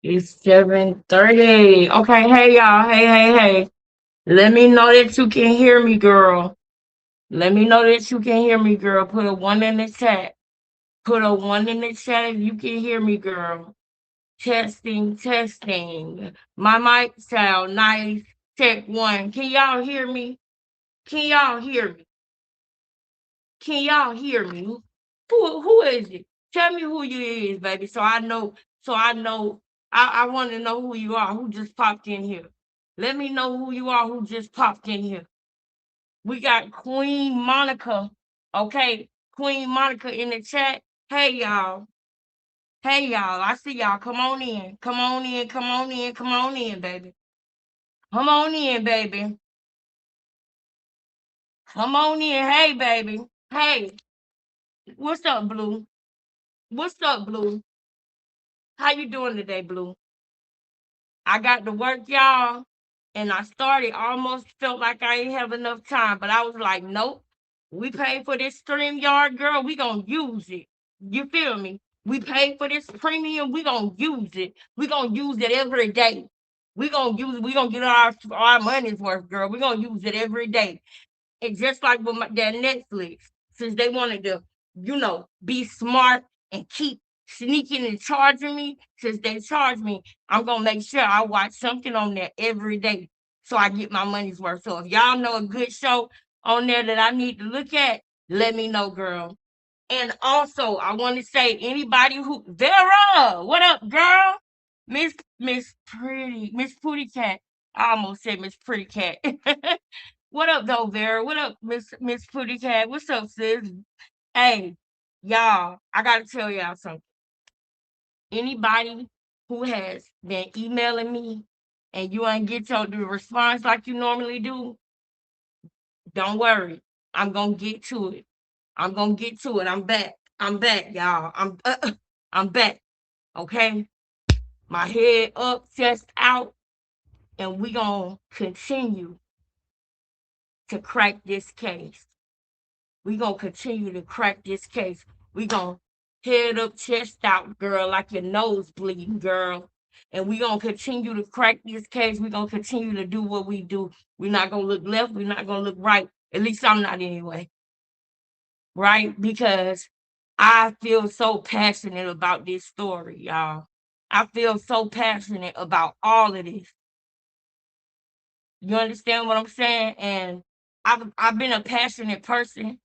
It's 7:30. Okay, hey y'all. Hey. Let me know that you can hear me, girl. Let me know that you can hear me, girl. Put a one in the chat. Put a one in the chat if you can hear me, girl. Testing. My mic sound nice. Check one. Can y'all hear me? Can y'all hear me? Can y'all hear me? Who is it? Tell me who you is, baby. So I know. I want to know who you are. Who just popped in here? Let me know who you are. Who just popped in here? We got Queen Monica. Okay, Queen Monica in the chat. Hey y'all. Hey y'all. I see y'all. Come on in. Come on in. Come on in. Come on in, baby. Come on in, baby. Come on in. Hey, baby. Hey. What's up, Blue? What's up, Blue? How you doing today, Blue? I got to work, y'all, and I started almost felt like I ain't have enough time, but I was like, nope. We paid for this stream yard, girl. We gonna use it. You feel me? We paid for this premium. We gonna use it. We gonna use it every day. We gonna use it. We gonna get our money's worth, girl. We gonna use it every day. And just like with that Netflix, since they wanted to, be smart and keep sneaking and charging me, since they charge me, I'm gonna make sure I watch something on there every day so I get my money's worth. So if y'all know a good show on there that I need to look at, let me know, girl. And also, I want to say anybody who Vera, what up, girl? Miss Pooty Cat. I almost said Miss Pretty Cat. What up, though, Vera? What up, Miss Pooty Cat? What's up, sis? Hey, y'all, I gotta tell y'all something. Anybody who has been emailing me and you ain't get the response like you normally do, don't worry. I'm gonna get to it. I'm gonna get to it. I'm back. I'm back, y'all. I'm back. Okay, my head up, chest out, and we gonna continue to crack this case. We gonna continue to crack this case. We gonna head up, chest out, girl, like your nose bleeding, girl. And we gonna continue to crack this case. We gonna continue to do what we do. We're not gonna look left. We're not gonna look right. At least I'm not anyway. Right? Because I feel so passionate about this story, y'all. I feel so passionate about all of this. You understand what I'm saying? And I've been a passionate person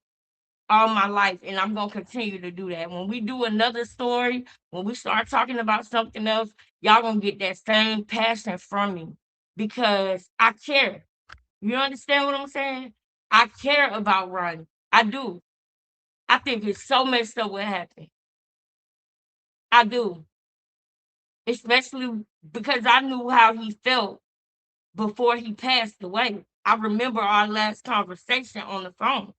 all my life, and I'm gonna continue to do that. When we do another story, when we start talking about something else, y'all gonna get that same passion from me because I care. You understand what I'm saying? I care about Ronnie. I do. I think it's so messed up what happened. I do. Especially because I knew how he felt before he passed away. I remember our last conversation on the phone.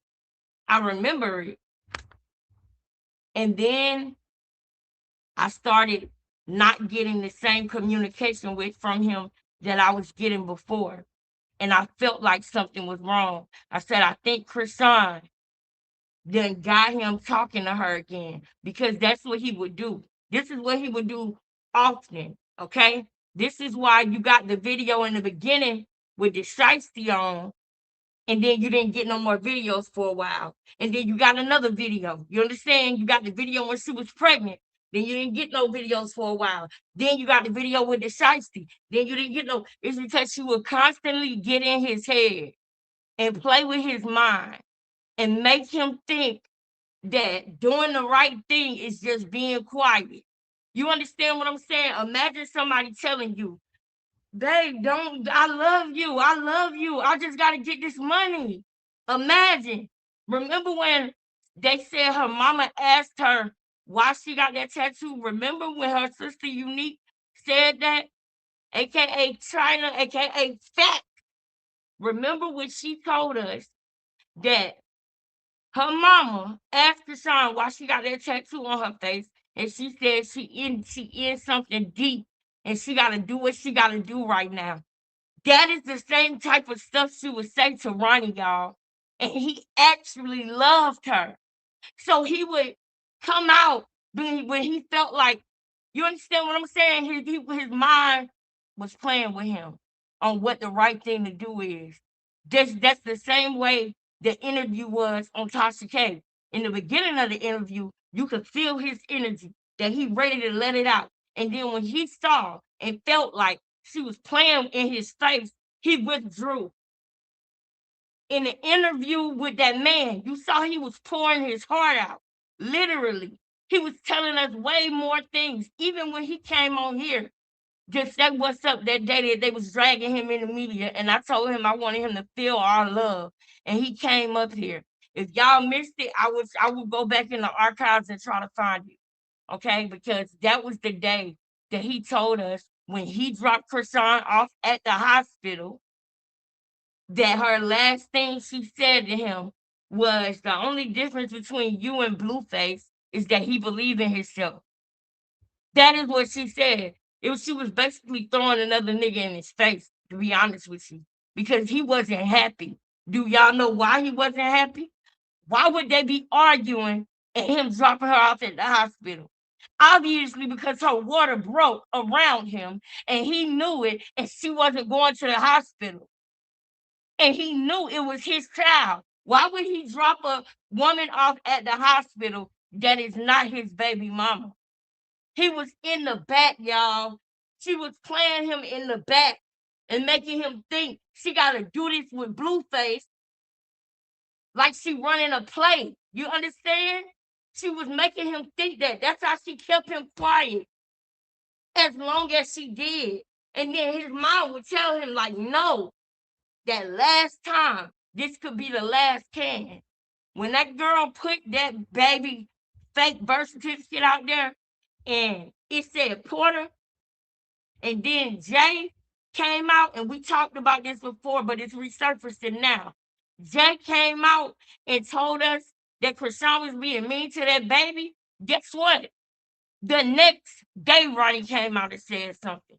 I remember it. And then I started not getting the same communication with from him that I was getting before. And I felt like something was wrong. I said, I think Krishan then got him talking to her again because that's what he would do. This is what he would do often. Okay. This is why you got the video in the beginning with the shiesty on, and then you didn't get no more videos for a while. And then you got another video. You understand? You got the video when she was pregnant. Then you didn't get no videos for a while. Then you got the video with the shiesty. Then you didn't get no. It's because she would constantly get in his head and play with his mind and make him think that doing the right thing is just being quiet. You understand what I'm saying? Imagine somebody telling you, babe, don't, I love you. I love you. I just got to get this money. Imagine. Remember when they said her mama asked her why she got that tattoo? Remember when her sister Unique said that? AKA China, AKA Fat. Remember when she told us that her mama asked Deshaun why she got that tattoo on her face, and she said she in something deep, and she got to do what she got to do right now. That is the same type of stuff she would say to Ronnie, y'all. And he actually loved her. So he would come out when he felt like, you understand what I'm saying? His was playing with him on what the right thing to do is. That's the same way the interview was on Tasha K. In the beginning of the interview, you could feel his energy that he ready to let it out. And then when he saw and felt like she was playing in his face, he withdrew. In the interview with that man, you saw he was pouring his heart out. Literally. He was telling us way more things. Even when he came on here, just say what's up that day that they was dragging him in the media. And I told him I wanted him to feel our love. And he came up here. If y'all missed it, I would go back in the archives and try to find it. Okay, because that was the day that he told us when he dropped Krishan off at the hospital that her last thing she said to him was the only difference between you and Blueface is that he believed in himself. That is what she said. She was basically throwing another nigga in his face, to be honest with you, because he wasn't happy. Do y'all know why he wasn't happy? Why would they be arguing and him dropping her off at the hospital? Obviously, because her water broke around him and he knew it, and she wasn't going to the hospital. And he knew it was his child. Why would he drop a woman off at the hospital that is not his baby mama? He was in the back, y'all. She was playing him in the back and making him think she got to do this with Blueface like she running a play. You understand? She was making him think that. That's how she kept him quiet as long as she did. And then his mom would tell him, like, no, that last time, this could be the last can. When that girl put that baby fake birth certificate out there and it said Porter, and then Jay came out, and we talked about this before, but it's resurfacing now. Jay came out and told us that Krishan was being mean to that baby. Guess what? The next day, Ronnie came out and said something.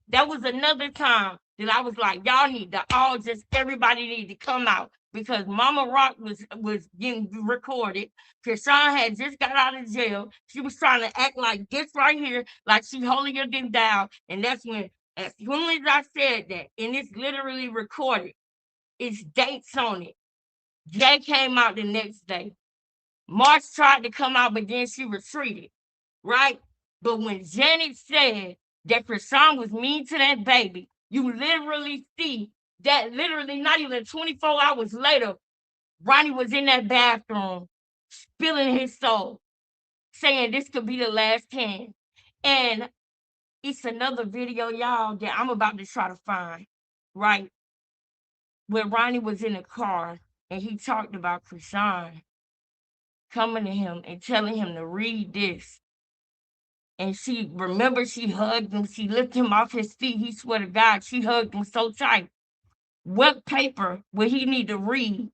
That was another time that I was like, y'all need to all just everybody need to come out because Mama Rock was getting recorded. Krishan had just got out of jail. She was trying to act like this right here, like she holier than thou. And that's when, as soon as I said that, and it's literally recorded, it's dates on it. Jay came out the next day. March tried to come out, but then she retreated, right? But when Janet said that Krishan was mean to that baby, you literally see that literally not even 24 hours later, Ronnie was in that bathroom spilling his soul, saying this could be the last can. And it's another video, y'all, that I'm about to try to find, right? Where Ronnie was in the car and he talked about Krishan coming to him and telling him to read this. And she hugged him, she lifted him off his feet. He swear to God, she hugged him so tight. What paper would he need to read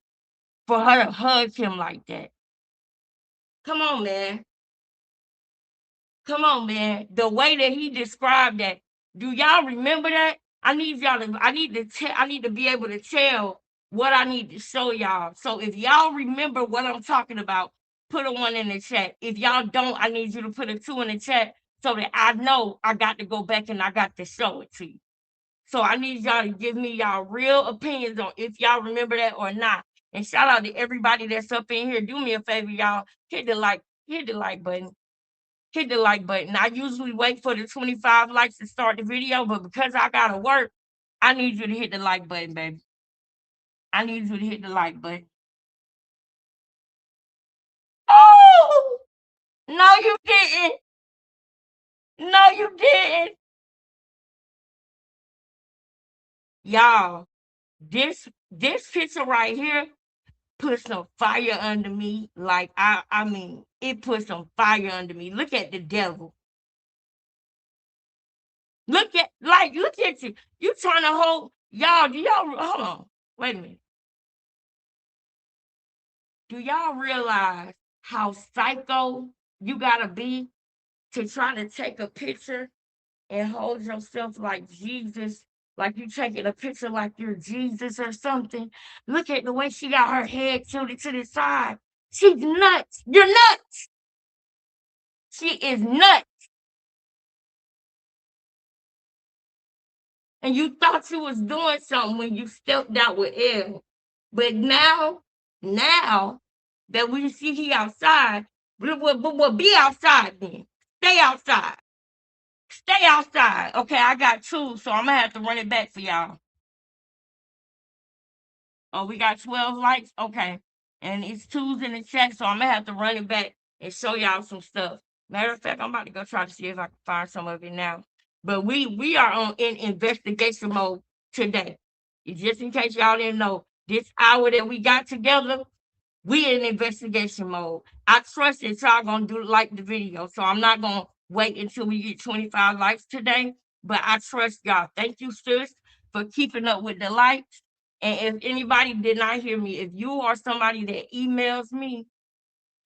for her to hug him like that? Come on, man. Come on, man. The way that he described that. Do y'all remember that? I need to be able to tell what I need to show y'all. So if y'all remember what I'm talking about, put a 1 in the chat. If y'all don't, I need you to put a 2 in the chat so that I know I got to go back and I got to show it to you. So I need y'all to give me y'all real opinions on if y'all remember that or not. And shout out to everybody that's up in here. Do me a favor, y'all. Hit the like button. Hit the like button. I usually wait for the 25 likes to start the video, but because I gotta work, I need you to hit the like button, baby. I need you to hit the like button. Oh, no, you didn't. No, you didn't. Y'all, this picture right here put some fire under me. Like I mean, it put some fire under me. Look at the devil. Look at you. You trying to hold y'all, do y'all hold on. Wait a minute. Do y'all realize how psycho you gotta be to try to take a picture and hold yourself like Jesus, like you taking a picture like you're Jesus or something? Look at the way she got her head tilted to the side. She's nuts. You're nuts. She is nuts. And you thought you was doing something when you stepped out with L. But now that we see he outside, we'll be outside then. Stay outside. Stay outside. Okay, I got two, so I'm gonna have to run it back for y'all. Oh, we got 12 likes? Okay. And it's twos in the chat, so I'm gonna have to run it back and show y'all some stuff. Matter of fact, I'm about to go try to see if I can find some of it now. But we are on in investigation mode today. Just in case y'all didn't know, this hour that we got together, we in investigation mode. I trust that y'all gonna do like the video, so I'm not gonna wait until we get 25 likes today. But I trust y'all. Thank you, sis, for keeping up with the likes. And if anybody did not hear me, if you are somebody that emails me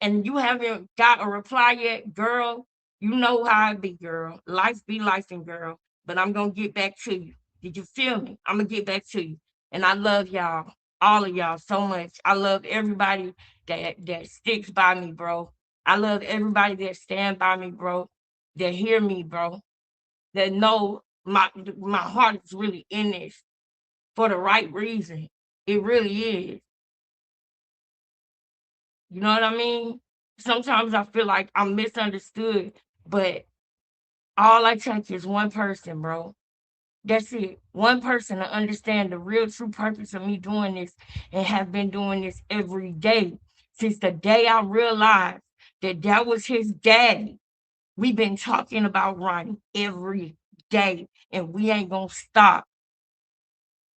and you haven't got a reply yet, girl, you know how it be, girl. Life be lifing, girl. But I'm gonna get back to you. Did you feel me? I'm gonna get back to you. And I love y'all, all of y'all, so much. I love everybody that sticks by me, bro. I love everybody that stand by me, bro. That hear me, bro. That know my heart is really in this for the right reason. It really is. You know what I mean? Sometimes I feel like I'm misunderstood, but all I take is one person, bro. That's it. One person to understand the real true purpose of me doing this and have been doing this every day since the day I realized that that was his daddy. We've been talking about Ronnie every day and we ain't gonna stop.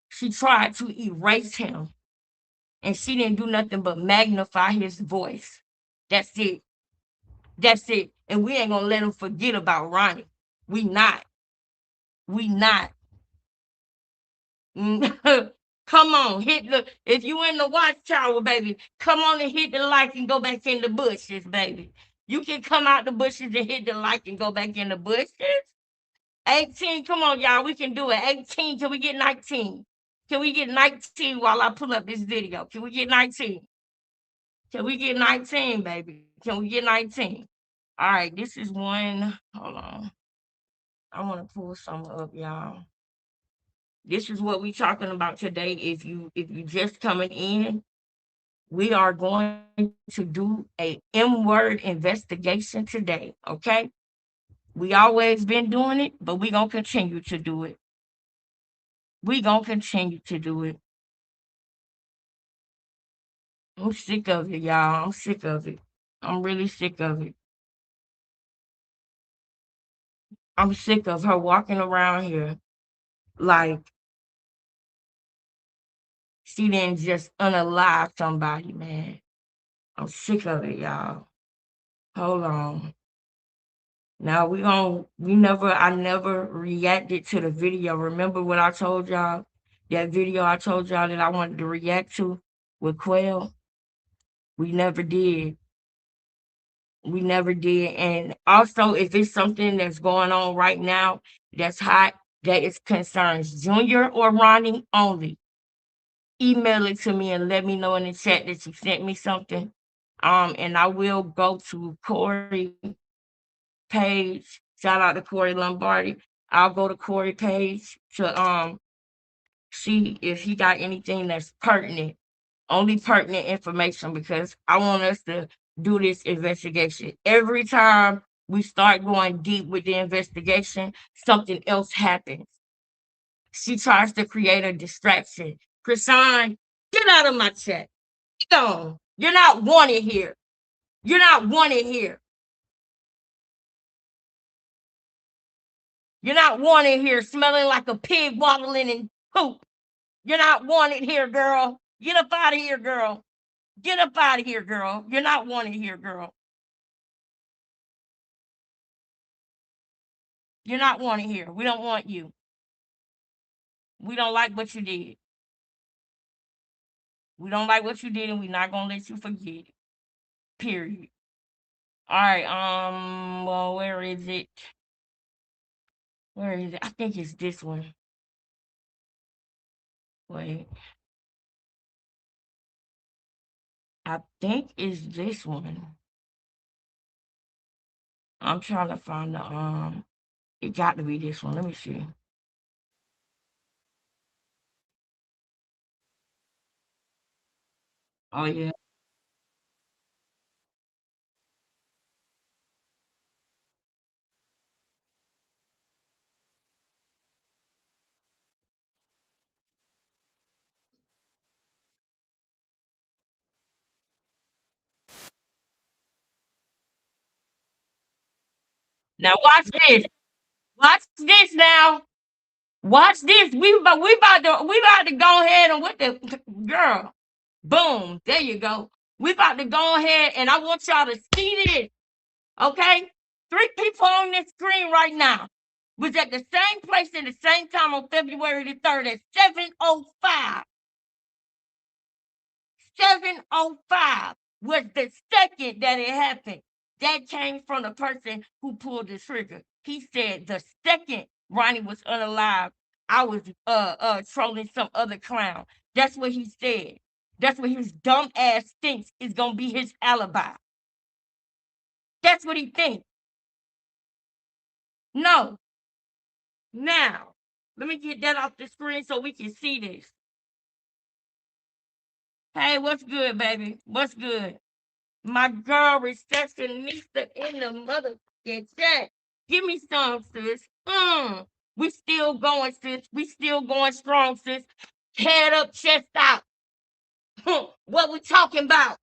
She tried to erase him and she didn't do nothing but magnify his voice. That's it. That's it. And we ain't gonna let him forget about Ronnie. We not. We not. Come on, hit the if you in the watchtower, baby, come on and hit the like and go back in the bushes, baby. You can come out the bushes and hit the like and go back in the bushes. 18, come on, y'all. We can do it. 18, can we get 19? Can we get 19 while I pull up this video? Can we get 19? Can we get 19, baby? Can we get 19? All right, this is one. Hold on. I want to pull some up, y'all. This is what we talking about today. If you just coming in, we are going to do a M-word investigation today. Okay. We always been doing it, but we gonna continue to do it. We gonna continue to do it. I'm sick of it, y'all. I'm sick of it. I'm really sick of it. I'm sick of her walking around here like she didn't just unalive somebody, man. I'm sick of it, y'all. Hold on. Now I never reacted to the video. Remember what I told y'all? That video I told y'all that I wanted to react to with Quail? We never did. We never did. And also, if it's something that's going on right now that's hot, that is concerns Junior or Ronnie only, email it to me and let me know in the chat that you sent me something. And I will go to Corey page. Shout out to Corey Lombardi. I'll go to Corey page to see if he got anything that's pertinent, only pertinent information because I want us to do this investigation. Every time we start going deep with the investigation, something else happens. She tries to create a distraction. Krishan, get out of my chat. Get on. You're not wanted here. You're not wanted here. You're not wanted here smelling like a pig waddling in poop. You're not wanted here, girl. Get up out of here, girl. Get up out of here, girl. You're not wanted here, girl. You're not wanted here. We don't want you. We don't like what you did. We don't like what you did, and we're not gonna let you forget it. Period. All right. Well, where is it? Where is it? I think it's this one. Wait. I think it's this one. I'm trying to find the. It got to be this one. Let me see. Oh yeah. Now watch this. Watch this now. Watch this. We about to go ahead and with the girl. Boom. There you go. We about to go ahead and I want y'all to see this. Okay? Three people on this screen right now was at the same place in the same time on February the 3rd at 7:05. 7:05 was the second that it happened. That came from the person who pulled the trigger. He said the second Ronnie was unalive, I was trolling some other clown. That's what he said. That's what his dumb ass thinks is gonna be his alibi. That's what he thinks. No. Now, let me get that off the screen so we can see this. Hey, what's good, baby? What's good? My girl receptionista in the motherfucking chat. Give me some, sis. We still going, sis. We still going strong, sis. Head up, chest out. What we talking about?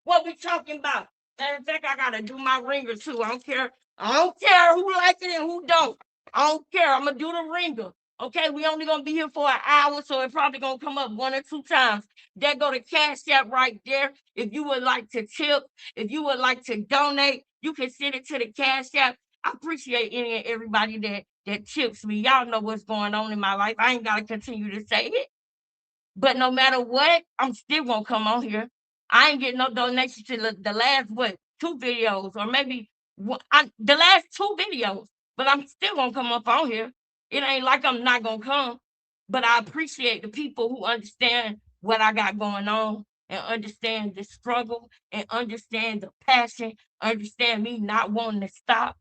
What we talking about? Matter of fact, I gotta do my ringer too. I don't care. I don't care who like it and who don't. I don't care. I'm gonna do the ringer. Okay, we only gonna be here for an hour, so it probably gonna come up one or two times. There go the cash app right there. If you would like to tip, if you would like to donate, you can send it to the cash app. I appreciate any and everybody that tips me. Y'all know what's going on in my life. I ain't gotta continue to say it. But no matter what, I'm still gonna come on here. I ain't getting no donation to the last what 2 videos or maybe the last 2 videos, but I'm still gonna come up on here. It ain't like I'm not gonna come, but I appreciate the people who understand what I got going on and understand the struggle and understand the passion, understand me not wanting to stop.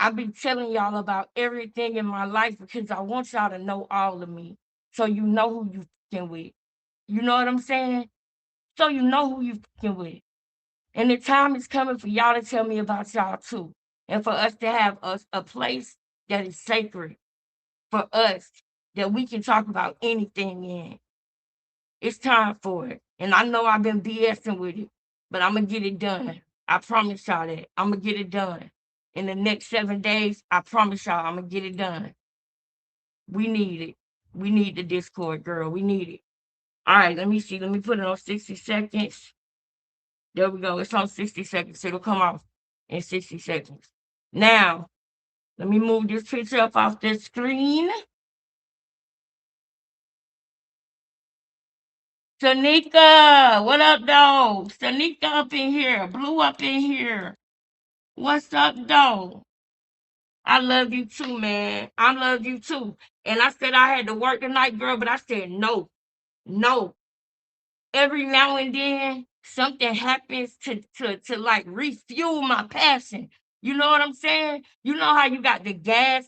I've been telling y'all about everything in my life because I want y'all to know all of me. So you know who you fucking with. You know what I'm saying? So you know who you fucking with. And the time is coming for y'all to tell me about y'all too. And for us to have a place that is sacred for us that we can talk about anything in. It's time for it. And I know I've been BSing with it, but I'm going to get it done. I promise y'all that. I'm going to get it done. In the next 7 days, I promise y'all I'm going to get it done. We need it. We need the Discord, girl. We need it. All right, let me see. Let me put it on 60 seconds. There we go. It's on 60 seconds. It'll come off in 60 seconds. Now, let me move this picture up off the screen. Tanika, what up, though? Tanika up in here. Blue up in here. What's up, though? I love you too, man. I love you too. And I said I had to work tonight, girl, but I said no, no. Every now and then something happens to like refuel my passion. You know what I'm saying? You know how you got the gas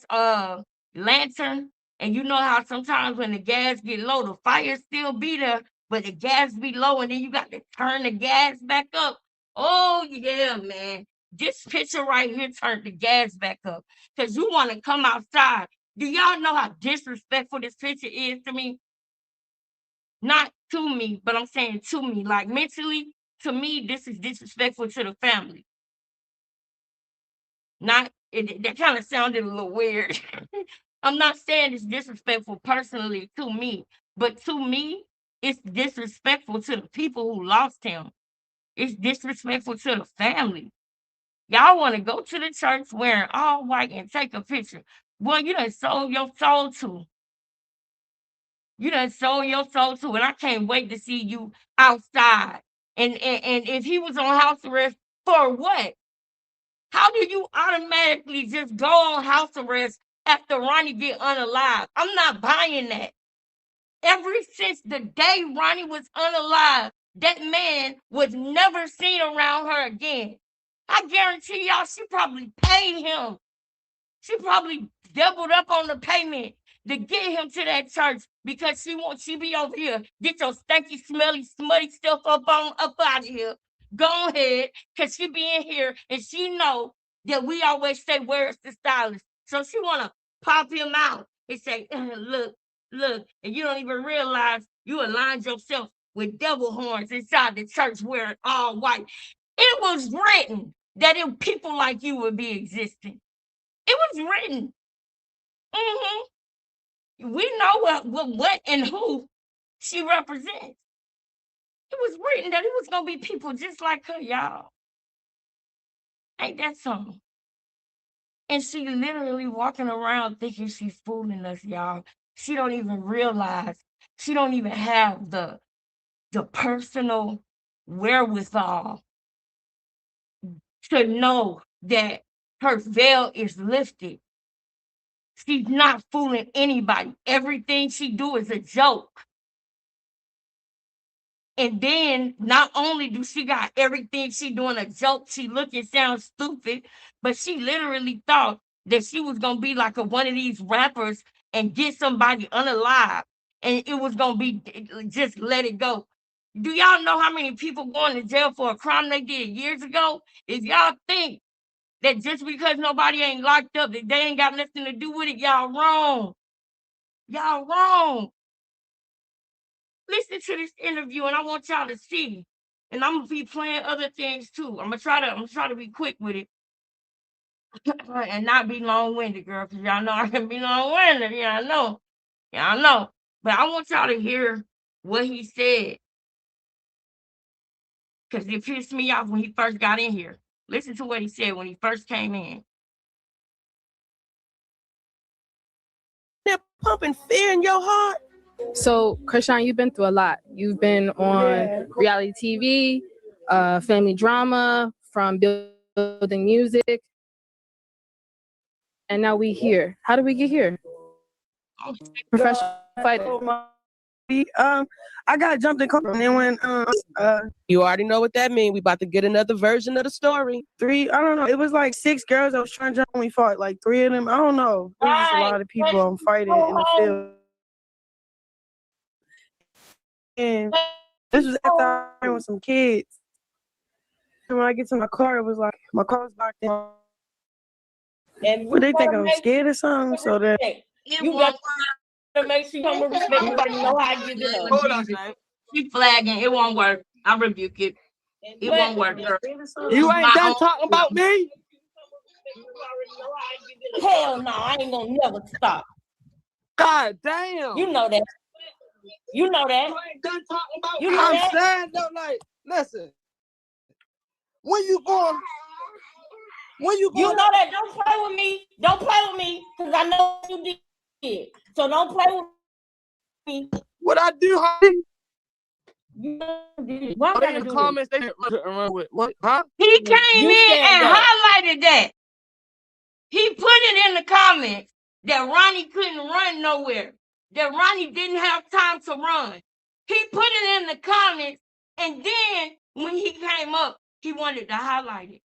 lantern, and you know how sometimes when the gas get low, the fire still be there, but the gas be low, and then you got to turn the gas back up. Oh yeah, man. This picture right here turned the gas back up because you want to come outside. Do y'all know how disrespectful this picture is to me? Not to me, but I'm saying to me. Like mentally, to me, this is disrespectful to the family. Not that kind of sounded a little weird. I'm not saying it's disrespectful personally to me, but to me, it's disrespectful to the people who lost him. It's disrespectful to the family. Y'all want to go to the church wearing all white and take a picture. Well, you done sold your soul to. You done sold your soul to, and I can't wait to see you outside. And if he was on house arrest, for what? How do you automatically just go on house arrest after Ronnie get unalive? I'm not buying that. Ever since the day Ronnie was unalive, that man was never seen around her again. I guarantee y'all she probably paid him. She probably doubled up on the payment. to get him to that church because she be over here. Get your stanky, smelly, smutty stuff up out of here. Go ahead, cause she be in here and she know that we always say, "Where's the stylist?" So she wanna pop him out and say, look, and you don't even realize you aligned yourself with devil horns inside the church wearing all white. It was written that people like you would be existing. It was written. We know what and who she represents. It was written that it was gonna be people just like her, y'all. Ain't that something? And she literally walking around thinking she's fooling us, y'all. She don't even realize. She don't even have the personal wherewithal to know that her veil is lifted. She's not fooling anybody. Everything she do is a joke. And then not only do she got everything she doing a joke, she look and sound stupid, but she literally thought that she was gonna be like one of these rappers and get somebody unalive, and it was gonna be just let it go. Do y'all know how many people going to jail for a crime they did years ago? If y'all think that just because nobody ain't locked up, that they ain't got nothing to do with it, y'all wrong. Y'all wrong. Listen to this interview, and I want y'all to see. And I'm gonna be playing other things too. I'm gonna try to be quick with it and not be long winded, girl, because y'all know I can be long winded. Y'all know. But I want y'all to hear what he said because it pissed me off when he first got in here. Listen to what he said when he first came in. They're pumping fear in your heart. So, Krishan, you've been through a lot. You've been on reality TV, family drama, from building music, and now we here. How did we get here? Professional fighter. I got jumped in car, and then when you already know what that means. We about to get another version of the story. I don't know. It was like 6 girls that was trying to jump when we fought. Like 3 of them. I don't know. It was just a lot of people fighting in the field. And this was after I ran with some kids. And when I get to my car, it was like my car was locked in. And they think I'm scared or something. So that you got to make sure you respect. Everybody know how I get it. Hold on, she flagging. It won't work. I rebuke it. It won't work, girl. You ain't done talking about me. Hell no, I ain't gonna never stop. God damn. You know that. You know that. You ain't done talking about you know I'm that. saying though, like, listen. When you going? You know that. Don't play with me. Don't play with me, because I know you did. So don't play with me. What I do, honey? What in the comments they run with what? Huh? He came in and highlighted that. He put it in the comments that Ronnie couldn't run nowhere. That Ronnie didn't have time to run. He put it in the comments, and then when he came up, he wanted to highlight it.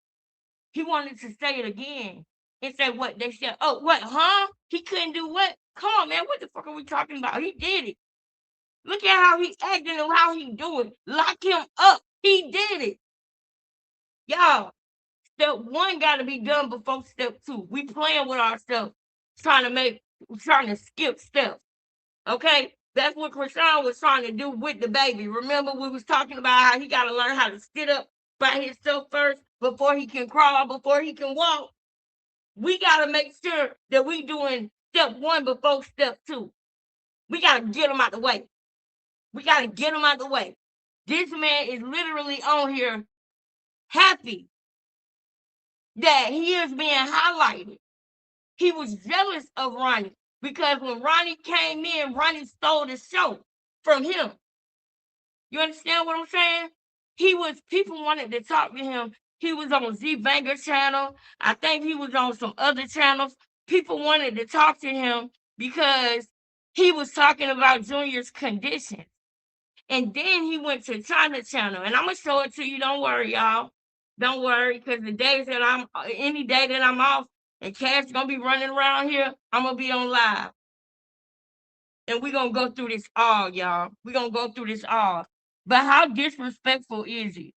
He wanted to say it again and say what they said. Oh, what? Huh? He couldn't do what? Come on, man. What the fuck are we talking about? He did it. Look at how he's acting and how he doing. Lock him up. He did it. Y'all, step 1 got to be done before step 2. We playing with ourselves, trying to skip steps. Okay? That's what Krishan was trying to do with the baby. Remember, we was talking about how he got to learn how to sit up by himself first before he can crawl, before he can walk. We got to make sure that we doing step 1 before step 2. We got to get him out the way. We got to get him out the way. This man is literally on here happy that he is being highlighted. He was jealous of Ronnie because when Ronnie came in, Ronnie stole the show from him. You understand what I'm saying? People wanted to talk to him. He was on Z Banger channel. I think he was on some other channels. People wanted to talk to him because he was talking about Junior's condition. And then he went to China channel. And I'm going to show it to you. Don't worry, y'all. Don't worry, because any day that I'm off and Cash going to be running around here, I'm going to be on live. And we're gonna go through this all, y'all. We're gonna go through this all. But how disrespectful is it?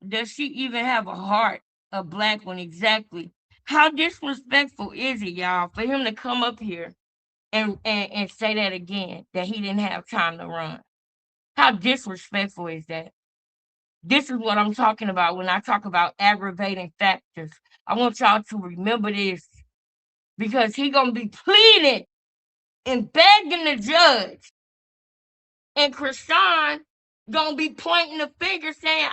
Does she even have a heart? A black one, exactly. How disrespectful is it, y'all, for him to come up here and say that again, that he didn't have time to run? How disrespectful is that? This is what I'm talking about when I talk about aggravating factors. I want y'all to remember this because he gonna be pleading and begging the judge, and Krishan gonna be pointing the finger saying,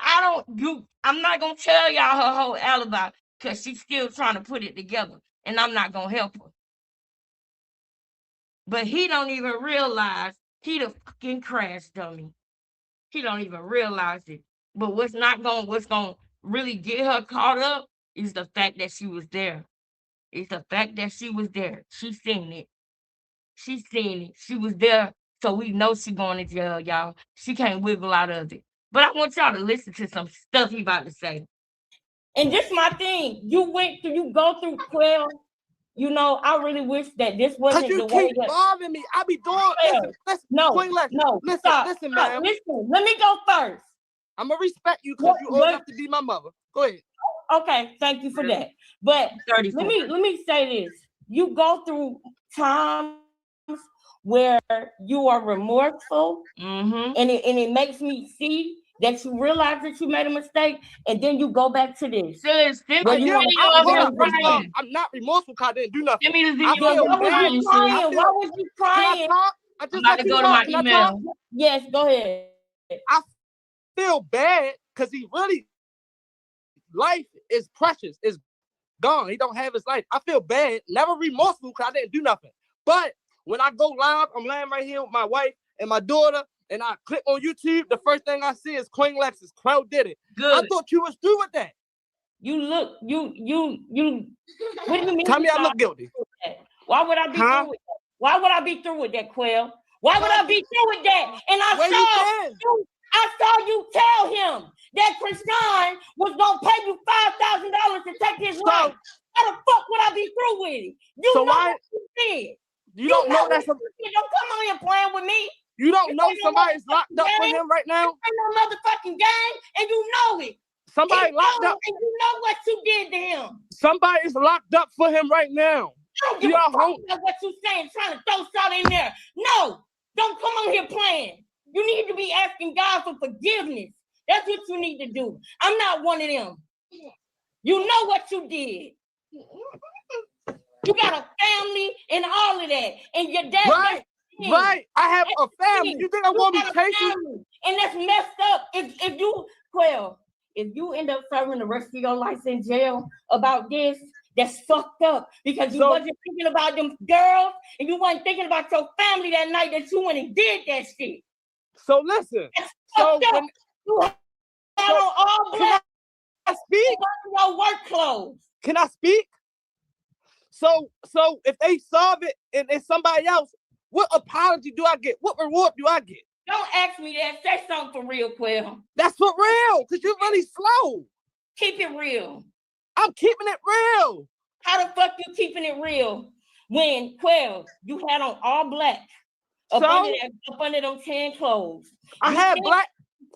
I'm not gonna tell y'all her whole alibi because she's still trying to put it together, and I'm not gonna help her. But he don't even realize he the fucking crash dummy. He don't even realize it. But what's gonna really get her caught up is the fact that she was there. It's the fact that she was there. She seen it. She seen it. She was there. So we know she going to jail, y'all. She can't wiggle out of it. But I want y'all to listen to some stuff he about to say. And this my thing. You go through 12. You know, I really wish that this wasn't the way that... Because you keep bothering me. I be doing... Listen, no, Queen Lex, no, listen, stop, listen, stop, man. Listen, let me go first. I'm going to respect you because you old enough to be my mother. Go ahead. Okay, thank you for that. But let me say this. You go through times where you are remorseful, and it makes me see that you realize that you made a mistake, and then you go back to this. I'm not remorseful because I didn't do nothing. Why was you crying? Why was you crying? I just got to go to my email. Yes, go ahead. I feel bad because he really, life is precious, is gone. He don't have his life. I feel bad, never remorseful because I didn't do nothing. But when I go live, I'm laying right here with my wife and my daughter, and I click on YouTube, the first thing I see is Queen Lexus. Crow did it. Good. I thought you was through with that. You look, you. What do you mean? Tell me I look guilty. Why would I be through with that? Why would I be through with that, Quell? Why would I be through with that? And I saw you tell him that Krishan was gonna pay you $5,000 to take his life. How the fuck would I be through with it? You know what you did. You don't know that. Don't come on here playing with me. You don't know somebody's locked up for him right now? Ain't no motherfucking game, and you know it. Somebody locked up. And you know what you did to him. Somebody is locked up for him right now. I don't give a fuck about what you saying, trying to throw something in there. No, don't come on here playing. You need to be asking God for forgiveness. That's what you need to do. I'm not one of them. You know what you did. You got a family and all of that. And your dad... Right. I have a family. You think I won't be patient? And that's messed up. If you end up serving the rest of your life in jail about this, that's fucked up. Because you wasn't thinking about them girls, and you wasn't thinking about your family that night that you went and did that shit. So listen. So when you had on all black, can I speak? Your work clothes. Can I speak? So if they solve it and it's somebody else, what apology do I get? What reward do I get? Don't ask me that. Say something for real, Quell. That's for real, because you're really slow. Keep it real. I'm keeping it real. How the fuck you keeping it real when, Quell, you had on all black up under them tan clothes? I had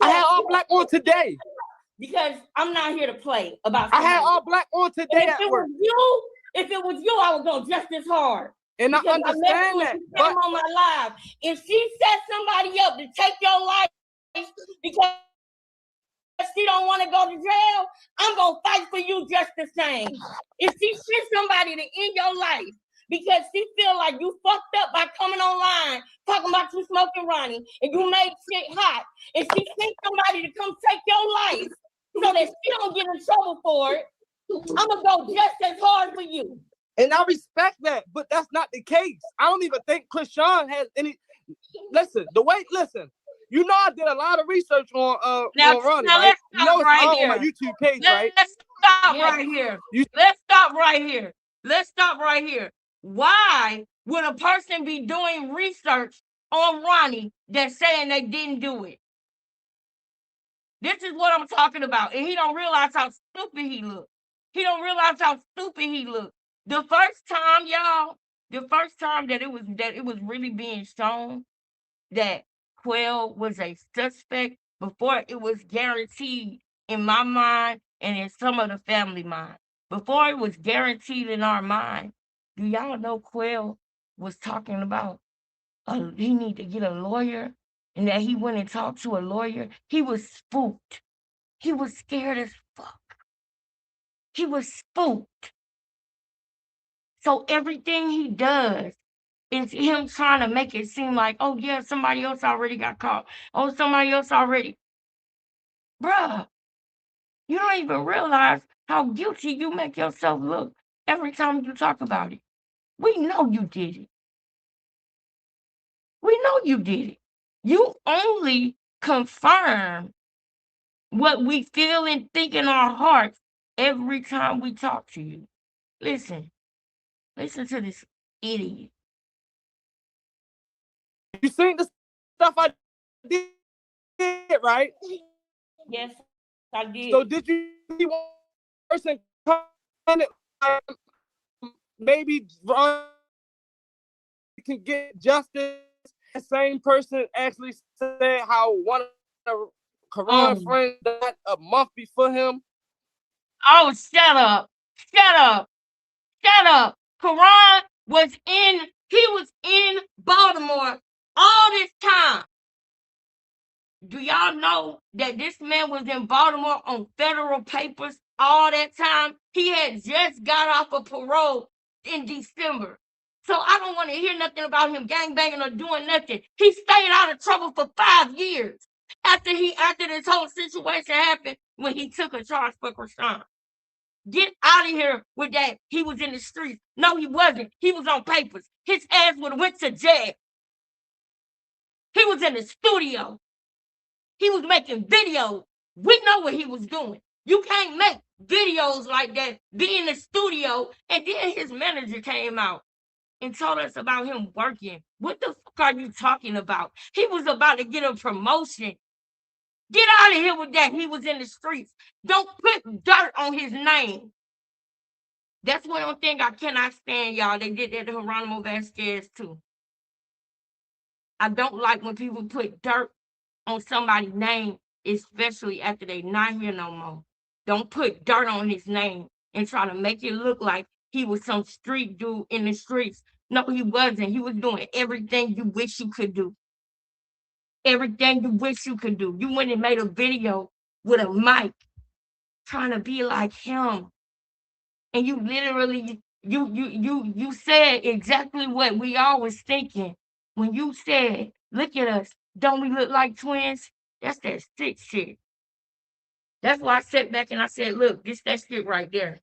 all black on today. Because I'm not here to play about somebody. I had all black on today at work. If it was you, I would go just as hard. And I understand that. But on my live, if she set somebody up to take your life because she don't want to go to jail, I'm gonna fight for you just the same. If she sent somebody to end your life because she feel like you fucked up by coming online talking about you smoking Ronnie and you made shit hot, and she sent somebody to come take your life so that she don't get in trouble for it, I'm gonna go just as hard for you. And I respect that, but that's not the case. I don't even think Krishan has any. Listen, you know I did a lot of research on Ronnie, right? You know it's all on my YouTube page, right? Let's stop right here. Let's stop right here. Why would a person be doing research on Ronnie that's saying they didn't do it? This is what I'm talking about. And he don't realize how stupid he looked. The first time, y'all, The first time that it was really being shown that Quell was a suspect before it was guaranteed in my mind and in some of the family mind. Before it was guaranteed in our mind, do y'all know Quell was talking about he need to get a lawyer and that he went and talked to a lawyer? He was spooked. He was scared as fuck. He was spooked. So everything he does is him trying to make it seem like, oh yeah, somebody else already got caught. Oh, somebody else already. Bruh, you don't even realize how guilty you make yourself look every time you talk about it. We know you did it. We know you did it. You only confirm what we feel and think in our hearts every time we talk to you. Listen to this idiot. You seen the stuff I did, right? Yes, I did. So did you see one person comment maybe Ron can get justice? The same person actually said how one of Karan's friends died a month before him. Oh, shut up. Shut up. Shut up. Karan was in Baltimore all this time. Do y'all know that this man was in Baltimore on federal papers all that time? He had just got off of parole in December. So I don't want to hear nothing about him gangbanging or doing nothing. He stayed out of trouble for 5 years after this whole situation happened when he took a charge for Krishan. Get out of here with that. He was in the streets. No, he wasn't. He was on papers. His ass would have went to jail. He was in the studio. He was making videos. We know what he was doing. You can't make videos like that, be in the studio, and then his manager came out and told us about him working. What the fuck are you talking about? He was about to get a promotion. Get out of here with that. He was in the streets. Don't put dirt on his name. That's one thing I cannot stand, y'all. They did that to Geronimo Vasquez, too. I don't like when people put dirt on somebody's name, especially after they not here no more. Don't put dirt on his name and try to make it look like he was some street dude in the streets. No, he wasn't. He was doing everything you wish you could do. Everything you wish you could do. You went and made a video with a mic trying to be like him. And you literally, you said exactly what we all was thinking. When you said, look at us, don't we look like twins? That's that sick shit. That's why I sat back and I said, look, this that shit right there.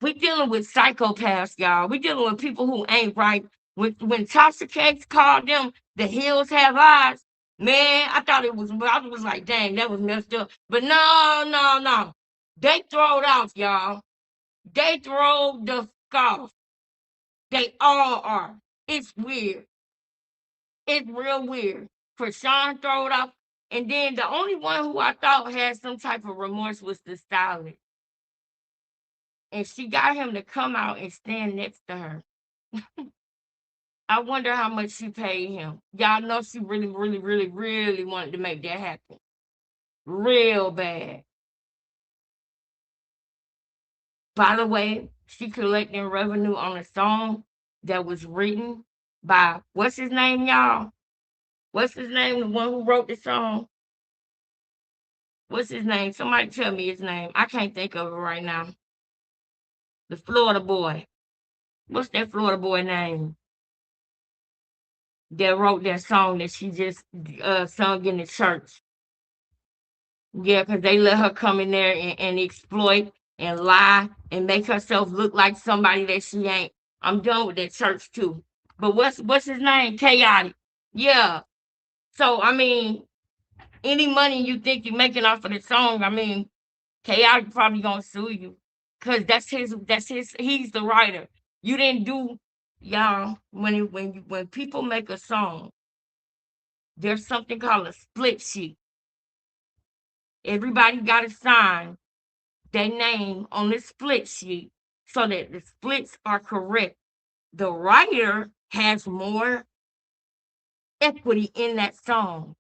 We dealing with psychopaths, y'all. We dealing with people who ain't right. When Tasha Cakes called them the hills have eyes, man, I was like, dang, that was messed up. But no. They throwed off, y'all. They throw the fuck off. They all are. It's weird. It's real weird. Krishan throw it off. And then the only one who I thought had some type of remorse was the stylist. And she got him to come out and stand next to her. I wonder how much she paid him. Y'all know she really, really, really, really wanted to make that happen. Real bad. By the way, she collecting revenue on a song that was written by, what's his name, y'all? What's his name? The one who wrote the song? What's his name? Somebody tell me his name. I can't think of it right now. The Florida boy. What's that Florida boy name? That wrote that song that she just sung in the church. Yeah, because they let her come in there and exploit and lie and make herself look like somebody that she ain't. I'm done with that church too. But what's his name? Chaotic. Yeah. So I mean, any money you think you're making off of the song, I mean, Chaotic probably gonna sue you. Cause he's the writer. You didn't do, y'all, when people make a song, there's something called a split sheet. Everybody gotta sign their name on the split sheet so that the splits are correct. the writer has more equity in that song.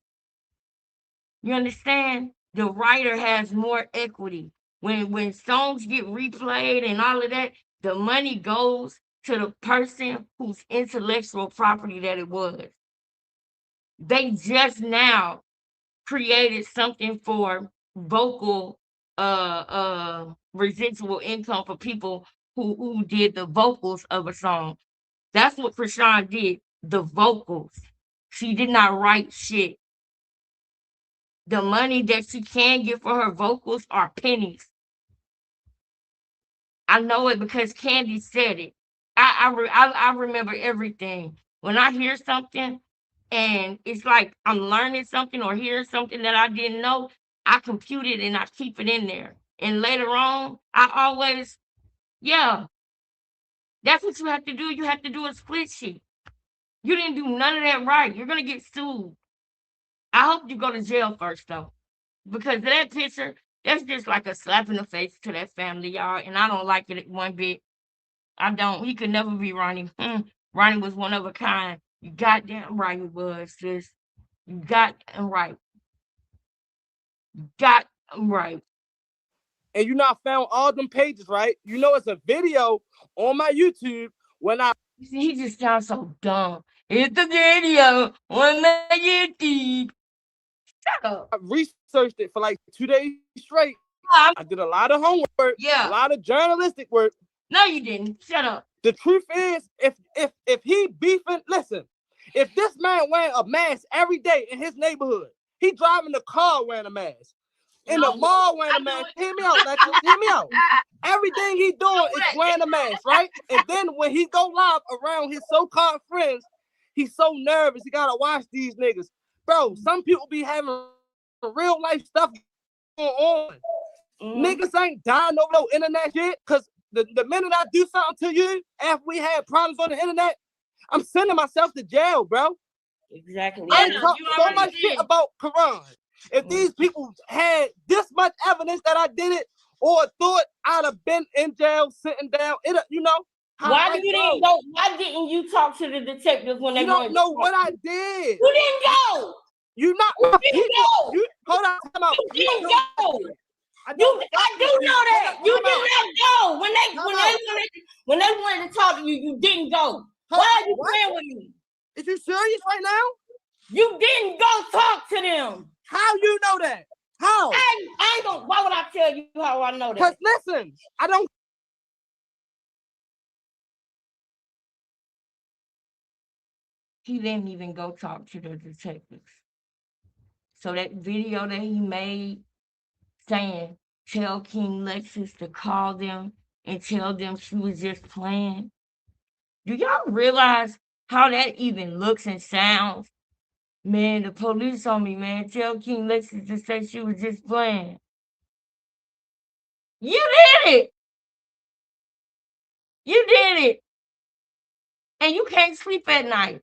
You understand? The writer has more equity. When songs get replayed and all of that, the money goes to the person whose intellectual property that it was. They just now created something for vocal residual income for people who did the vocals of a song. That's what Krishan did, the vocals. She did not write shit. The money that she can get for her vocals are pennies. I know it because Candy said it. I remember everything. When I hear something and it's like I'm learning something or hearing something that I didn't know, I compute it and I keep it in there. And later on, I always, yeah, that's what you have to do. You have to do a split sheet. You didn't do none of that right. You're going to get sued. I hope you go to jail first, though. Because that picture, that's just like a slap in the face to that family, y'all. And I don't like it one bit. I don't. He could never be Ronnie. Ronnie was one of a kind. You goddamn right he was, sis. You goddamn right. You goddamn right. And you know, I found all them pages, right? You know, it's a video on my YouTube when I. He just sounds so dumb. It's a video on my YouTube. Shut up. I researched it for like 2 days straight. I did a lot of homework, a lot of journalistic work. No, you didn't. Shut up. The truth is, if he beefing, listen, if this man wearing a mask every day in his neighborhood, he driving the car wearing a mask. In the mall wearing a mask. Hear me out, Lexus. Hear me out. Everything he doing is wearing a mask, right? And then when he go live around his so-called friends, he's so nervous. He gotta watch these niggas. Bro, some people be having real life stuff going on. Niggas ain't dying over no internet shit. Cause the minute I do something to you after we had problems on the internet, I'm sending myself to jail, bro. Exactly. I talk so much shit about Quran. If these people had this much evidence that I did it or thought I'd have been in jail sitting down, you know. Why didn't go? Why didn't you talk to the detectives when they? You don't know what I did. You didn't go. You not. You didn't go. Hold on. Come out. You didn't go. I do know that. You did not go. When they wanted to talk to you, you didn't go. Why are you playing with me? Is you serious right now? You didn't go talk to them. How you know that? How? I ain't gonna. Why would I tell you how I know that? Because listen, I don't. He didn't even go talk to the detectives. So that video that he made saying, tell King Lexus to call them and tell them she was just playing. Do y'all realize how that even looks and sounds? Man, the police on me, man. Tell King Lexus to say she was just playing. You did it. You did it. And you can't sleep at night.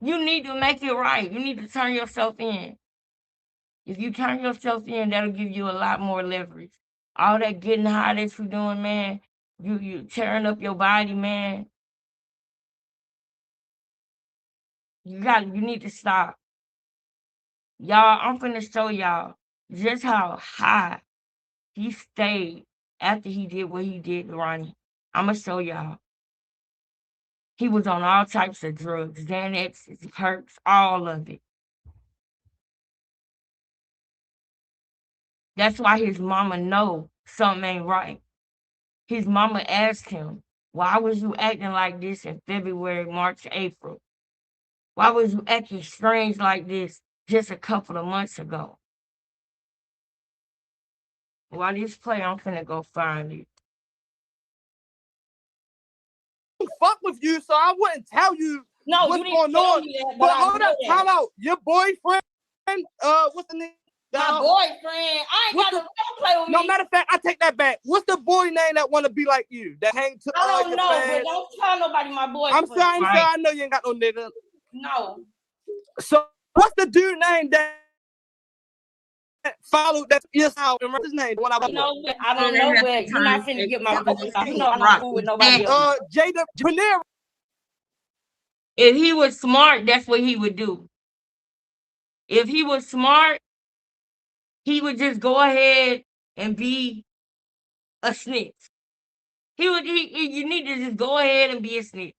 You need to make it right. You need to turn yourself in. If you turn yourself in, that'll give you a lot more leverage. All that getting high that you're doing, man, you tearing up your body, man. You need to stop. Y'all, I'm finna show y'all just how high he stayed after he did what he did to Ronnie. I'm gonna show y'all. He was on all types of drugs, Xanax, perks, all of it. That's why his mama know something ain't right. His mama asked him, why was you acting like this in February, March, April? Why was you acting strange like this just a couple of months ago? While this play, I'm finna go find it. Fuck with you, so I wouldn't tell you what's going on. But hold up, time out. Your boyfriend, what's the name? My boyfriend. I ain't got no play with me. No, matter of fact, I take that back. What's the boy name that want to be like you? That hang to I don't know, but don't tell nobody my boyfriend. I'm sorry, I know you ain't got no nigga. No. So what's the dude name that followed that yes out and his name? When I don't know, but you're not finna get my focus. You know I'm not cool with nobody else. Jada Panera. If he was smart, that's what he would do. If he was smart, he would just go ahead and be a snitch. You need to just go ahead and be a snitch.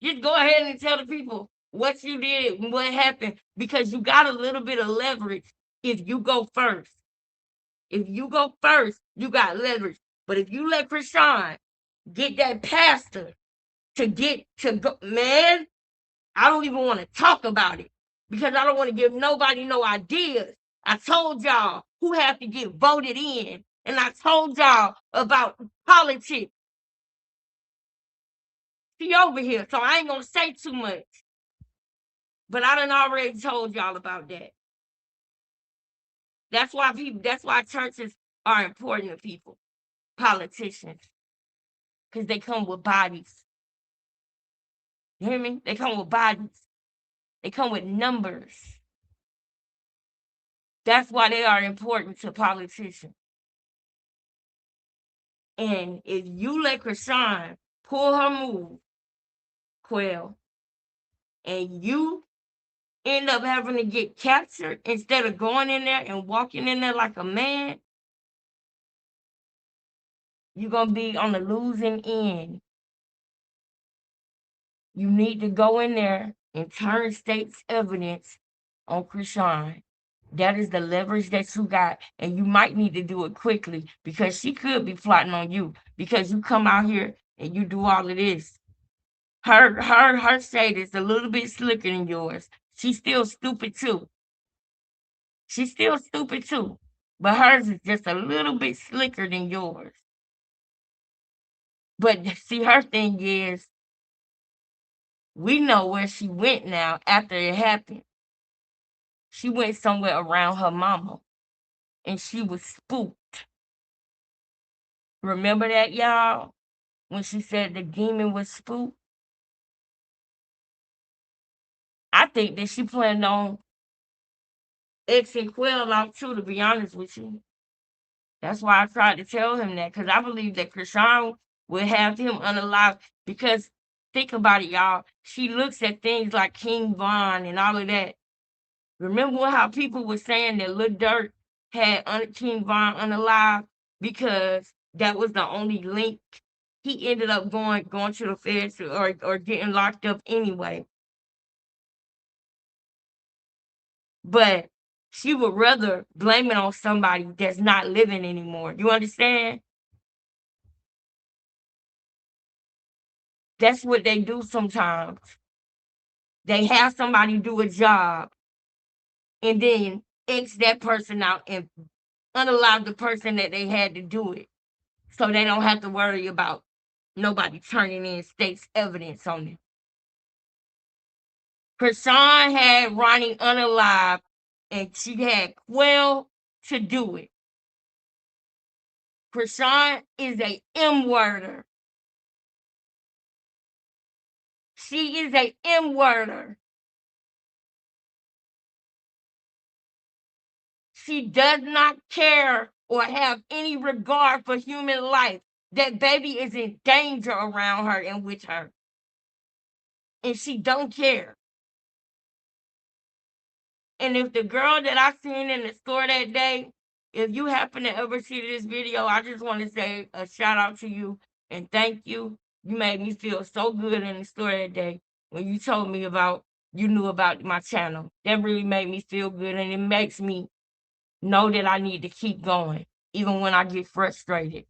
Just go ahead and tell the people what you did and what happened, because you got a little bit of leverage if you go first. If you go first, you got leverage. But if you let Krishan get that pastor to go, man, I don't even want to talk about it because I don't want to give nobody no ideas. I told y'all who have to get voted in, and I told y'all about politics. She over here, so I ain't gonna say too much. But I done already told y'all about that. That's why churches are important to people, politicians, because they come with bodies. You hear me? They come with bodies. They come with numbers. That's why they are important to politicians. And if you let Krishan pull her move, Quell, and you end up having to get captured instead of going in there and walking in there like a man, you're going to be on the losing end. You need to go in there and turn state's evidence on Krishan. That is the leverage that you got, and you might need to do it quickly because she could be plotting on you because you come out here and you do all of this. Her shade is a little bit slicker than yours. She's still stupid too. But hers is just a little bit slicker than yours. But see, her thing is, we know where she went now after it happened. She went somewhere around her mama, and she was spooked. Remember that, y'all? When she said the demon was spooked? I think that she planned on Xing Quell out too, to be honest with you. That's why I tried to tell him that, because I believe that Krishan would have him unalive. Because think about it, y'all. She looks at things like King Von and all of that. Remember how people were saying that Lil Durk had King Von unalive because that was the only link. He ended up going to the feds or getting locked up anyway. But she would rather blame it on somebody that's not living anymore. You understand? That's what they do sometimes. They have somebody do a job and then X that person out and unalive the person that they had to do it. So they don't have to worry about nobody turning in state's evidence on it. Krishan had Ronnie unalive and she had Quell to do it. Krishan is a M-worder. She is a M-worder. She does not care or have any regard for human life. That baby is in danger around her and with her. And she don't care. And if the girl that I seen in the store that day, if you happen to ever see this video, I just want to say a shout out to you and thank you. You made me feel so good in the store that day when you told me you knew about my channel. That really made me feel good, and it makes me know that I need to keep going, even when I get frustrated.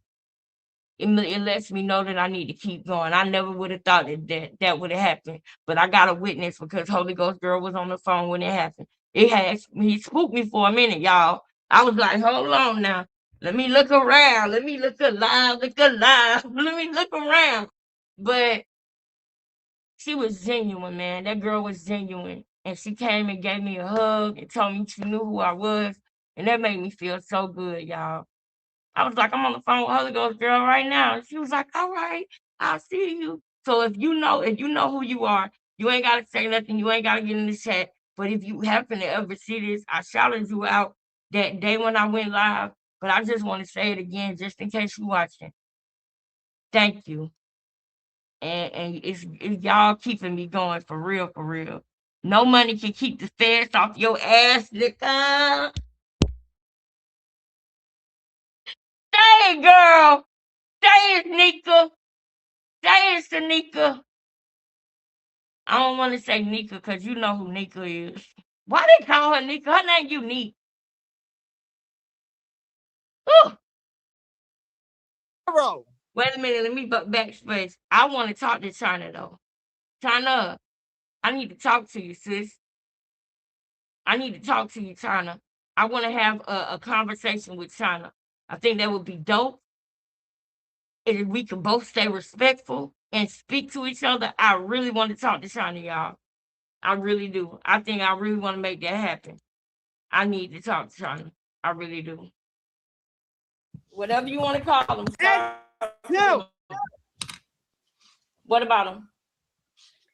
It lets me know that I need to keep going. I never would have thought that would have happened, but I got a witness because Holy Ghost girl was on the phone when it happened. He spooked me for a minute, y'all. I was like, hold on now. Let me look around. Let me look alive. Let me look around. But she was genuine, man. That girl was genuine. And she came and gave me a hug and told me she knew who I was. And that made me feel so good, y'all. I was like, I'm on the phone with Holy Ghost girl right now. And she was like, all right, I'll see you. So if you know who you are, you ain't gotta say nothing, you ain't gotta get in the chat. But if you happen to ever see this, I shouted you out that day when I went live. But I just want to say it again, just in case you're watching. Thank you. and it's y'all keeping me going for real, for real. No money can keep the feds off your ass, nigga. Say it, girl. Say it, Nika. Say it, Sanika. I don't want to say Nika because you know who Nika is. Why they call her Nika? Her name Unique. Ooh. Wait a minute, let me backspace. I want to talk to China though. China, I need to talk to you, sis. I need to talk to you, China. I want to have a conversation with China. I think that would be dope. If we can both stay respectful and speak to each other, I really want to talk to China, y'all. I really do. I think I really want to make that happen. I need to talk to China. I really do. Whatever you want to call them. No. What about him?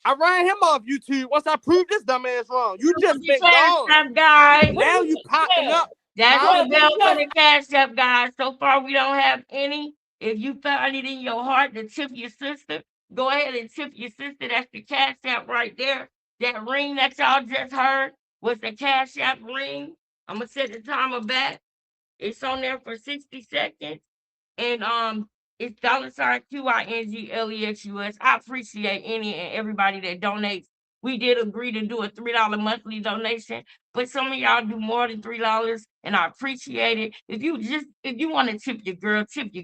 I ran him off YouTube once I proved this dumbass wrong. You just been gone. Guy. Now you popping up. That's the bell for the Cash App, guys. So far, we don't have any. If you find it in your heart to tip your sister, go ahead and tip your sister. That's the Cash App right there. That ring that y'all just heard was the Cash App ring. I'm going to set the timer back. It's on there for 60 seconds. And it's $QINGLEXUS. I appreciate any and everybody that donates. We did agree to do a $3 monthly donation, but some of y'all do more than $3, and I appreciate it. If you want to tip your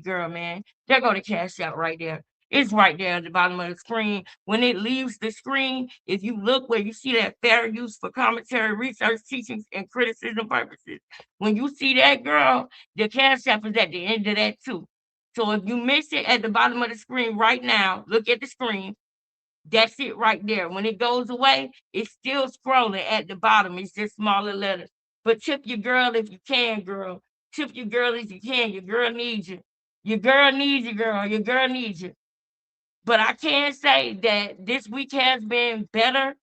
girl, man. There go the Cash App right there. It's right there at the bottom of the screen. When it leaves the screen, if you look where you see that fair use for commentary, research, teachings, and criticism purposes, when you see that, girl, the Cash App is at the end of that too. So if you miss it at the bottom of the screen right now, look at the screen. That's it right there. When it goes away, it's still scrolling at the bottom. It's just smaller letters. But tip your girl if you can, girl. Tip your girl if you can. Your girl needs you. Your girl needs you, girl. Your girl needs you. But I can say that this week has been better.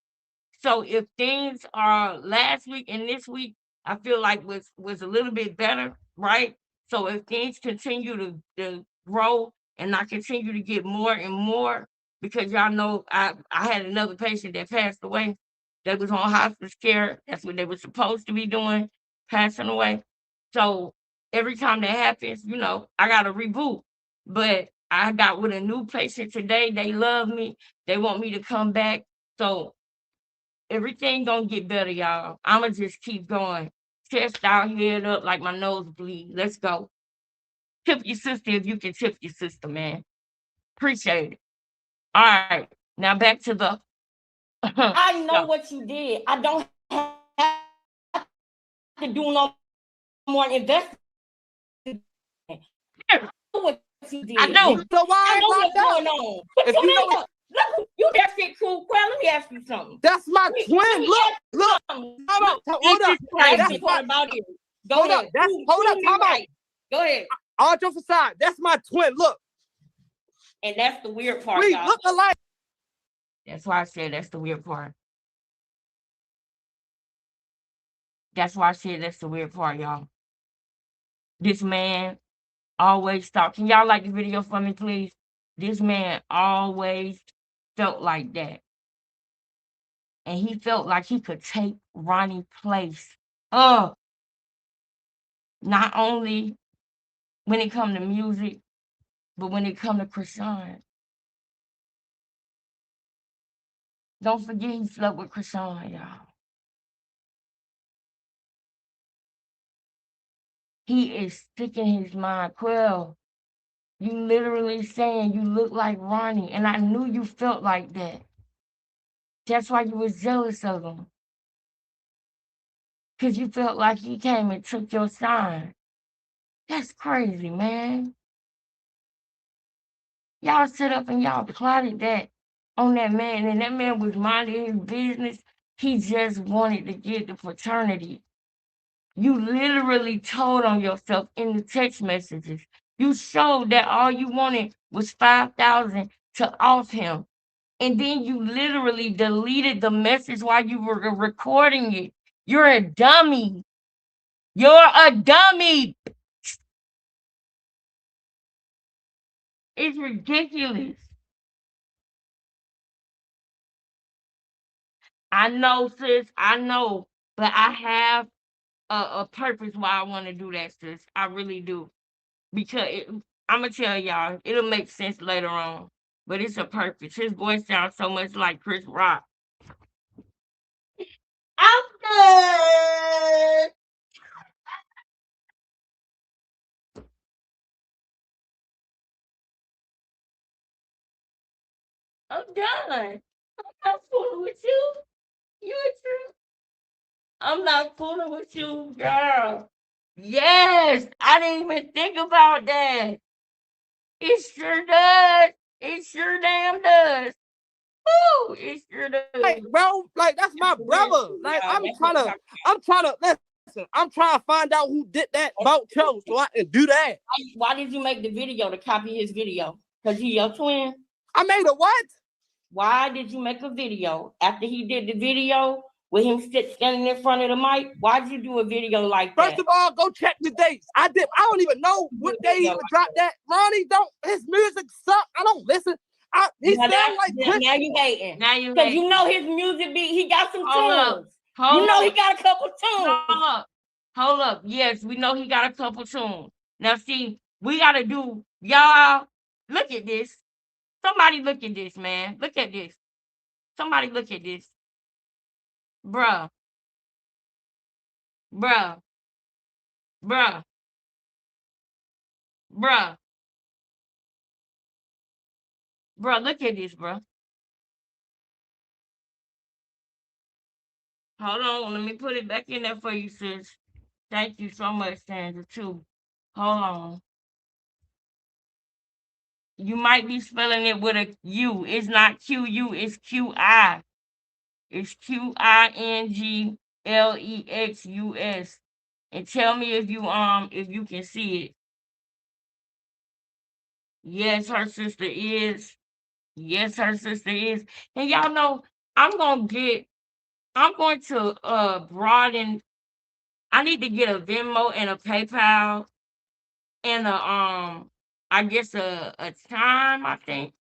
So if things are last week and this week, I feel like was a little bit better, right? So if things continue to grow and I continue to get more and more, because y'all know I had another patient that passed away that was on hospice care. That's what they were supposed to be doing, passing away. So every time that happens, I got to reboot. But I got with a new patient today. They love me. They want me to come back. So everything gonna get better, y'all. I'ma just keep going. Chest out, head up like my nose bleed. Let's go. Tip your sister if you can tip your sister, man. Appreciate it. All right. Now back to the I know what you did. I don't have to do no more investigation. I know what you did. I know. So why I know what's going on. If you know look, you that shit cool. Well, let me ask you something. That's my twin. Look. Hold up. That's what about it. Go ahead. Hold up. Time out. Go ahead. All jokes aside, that's my twin. Look. And that's the weird part. We look alike. That's why I said that's the weird part. That's why I said that's the weird part, y'all. This man always thought. Can y'all like the video for me, please? This man always felt like that. And he felt like he could take Ronnie's place. Not only when it come to music, but when it come to Krishan. Don't forget he slept with Krishan, y'all. He is sticking his mind. Quill, you literally saying you look like Ronnie, and I knew you felt like that. That's why you was jealous of him. Because you felt like he came and took your sign. That's crazy, man. Y'all sit up and y'all plotted that on that man, and that man was minding his business. He just wanted to get the fraternity. You literally told on yourself in the text messages. You showed that all you wanted was 5,000 to off him. And then you literally deleted the message while you were recording it. You're a dummy. You're a dummy. It's ridiculous. I know, sis. I know. But I have a purpose why I want to do that, sis. I really do. Because I'm going to tell y'all, it'll make sense later on. But it's a purpose. His voice sounds so much like Chris Rock. I'm good. I'm done. I'm not fooling with you. You a true. I'm not fooling with you, girl. Yes, I didn't even think about that. It sure does. It sure damn does. Woo! It sure does. Like, bro, like that's my brother. Like I'm trying to listen. I'm trying to find out who did that about Joe so I can do that. Why did you make the video to copy his video? Because he your twin? I made a what? Why did you make a video after he did the video with him standing in front of the mic? Why did you do a video like that? First of all, go check the dates. I don't even know what day he even dropped that. Ronnie his music suck. I don't listen. He sound like Chris. Now you hating. Because you know his music he got some tunes. He got a couple tunes. Hold up. Yes, we know he got a couple tunes. Now see, we gotta do, y'all, look at this. Somebody look at this, man. Look at this. Somebody look at this. Bruh. Bruh. Bruh. Bruh. Bruh, look at this, bruh. Hold on, let me put it back in there for you, sis. Thank you so much, Sandra, too. Hold on. You might be spelling it with a U. It's not Q-U, it's Q-I. It's Q-I-N-G-L-E-X-U-S. And tell me if you can see it. Yes, her sister is. Yes, her sister is. And y'all know I'm going to broaden. I need to get a Venmo and a PayPal and I guess a time, I think.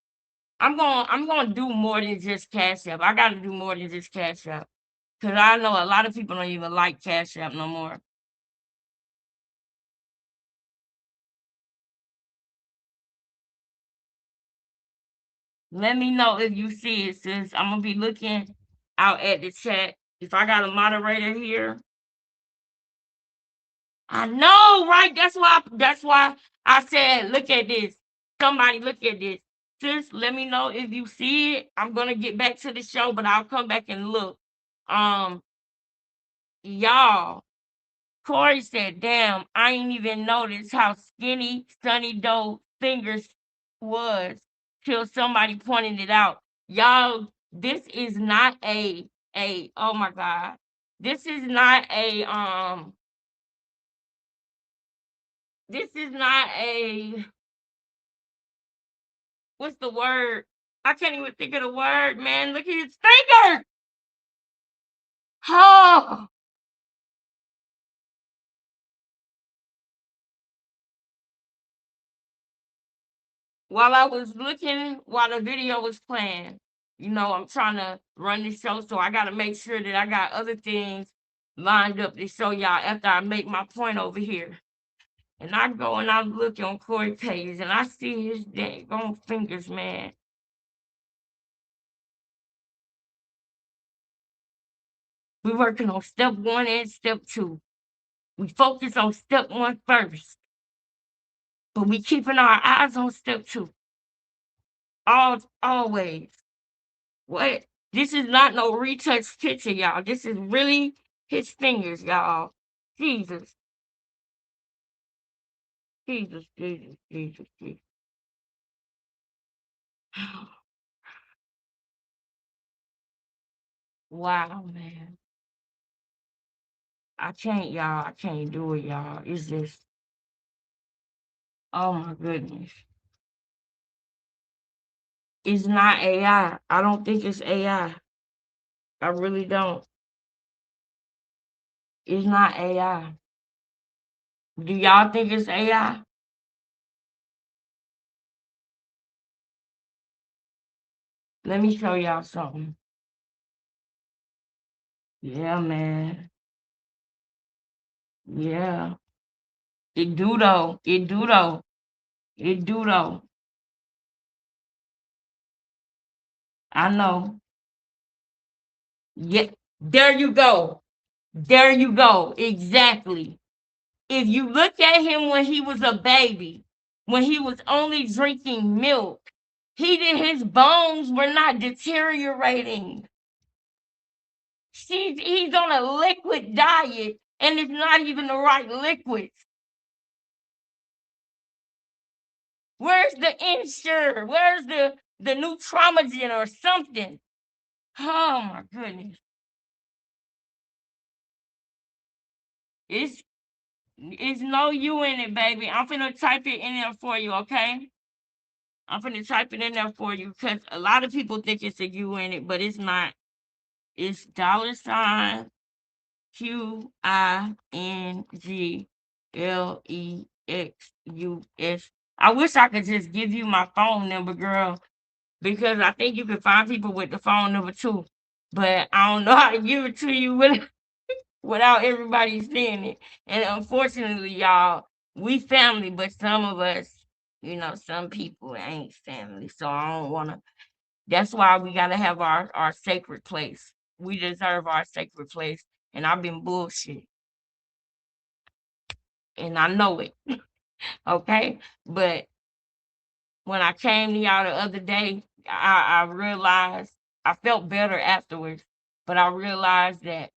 I'm gonna do more than just Cash App. I gotta do more than just Cash App. Cause I know a lot of people don't even like Cash App no more. Let me know if you see it, sis. I'm gonna be looking out at the chat. If I got a moderator here. I know, right? That's why I said, look at this. Somebody look at this. Sis, let me know if you see it. I'm gonna get back to the show, but I'll come back and look. Um, y'all, Corey said, damn, I ain't even noticed how skinny Sunny Doe fingers was till somebody pointed it out. Y'all, this is not oh my God. This is not a what's the word? I can't even think of the word, man. Look at his fingers. Oh, while the video was playing, I'm trying to run the show, so I got to make sure that I got other things lined up to show y'all after I make my point over here. And I go and I look on Corey page and I see his dang fingers, man. We're working on step 1 and step 2. We focus on step 1 first, but we keeping our eyes on step 2. Always. What? This is not no retouch picture, y'all. This is really his fingers, y'all. Jesus. Jesus, Jesus, Jesus, Jesus. Wow, man. I can't, y'all. I can't do it, y'all. It's just, oh my goodness. It's not AI. I don't think it's AI. I really don't. It's not AI. Do y'all think it's AI? Let me show y'all something. Yeah, man. Yeah. It do though. It do though. It do though. I know. Yeah. There you go. There you go. Exactly. If you look at him when he was a baby, when he was only drinking milk, his bones were not deteriorating. He's on a liquid diet, and it's not even the right liquids. Where's the Ensure? Where's the new Traumagen or something? Oh my goodness. It's it's no you in it, baby. I'm finna type it in there for you, okay? I'm finna type it in there for you because a lot of people think it's a U in it, but it's not. It's $QINGLEXUS. I wish I could just give you my phone number, girl, because I think you can find people with the phone number too. But I don't know how to give it to you without everybody seeing it. And unfortunately, y'all, we family, but some of us, some people ain't family. So I don't wanna that's why we gotta have our sacred place. We deserve our sacred place. And I've been bullshit. And I know it. Okay. But when I came to y'all the other day, I realized I felt better afterwards. But I realized that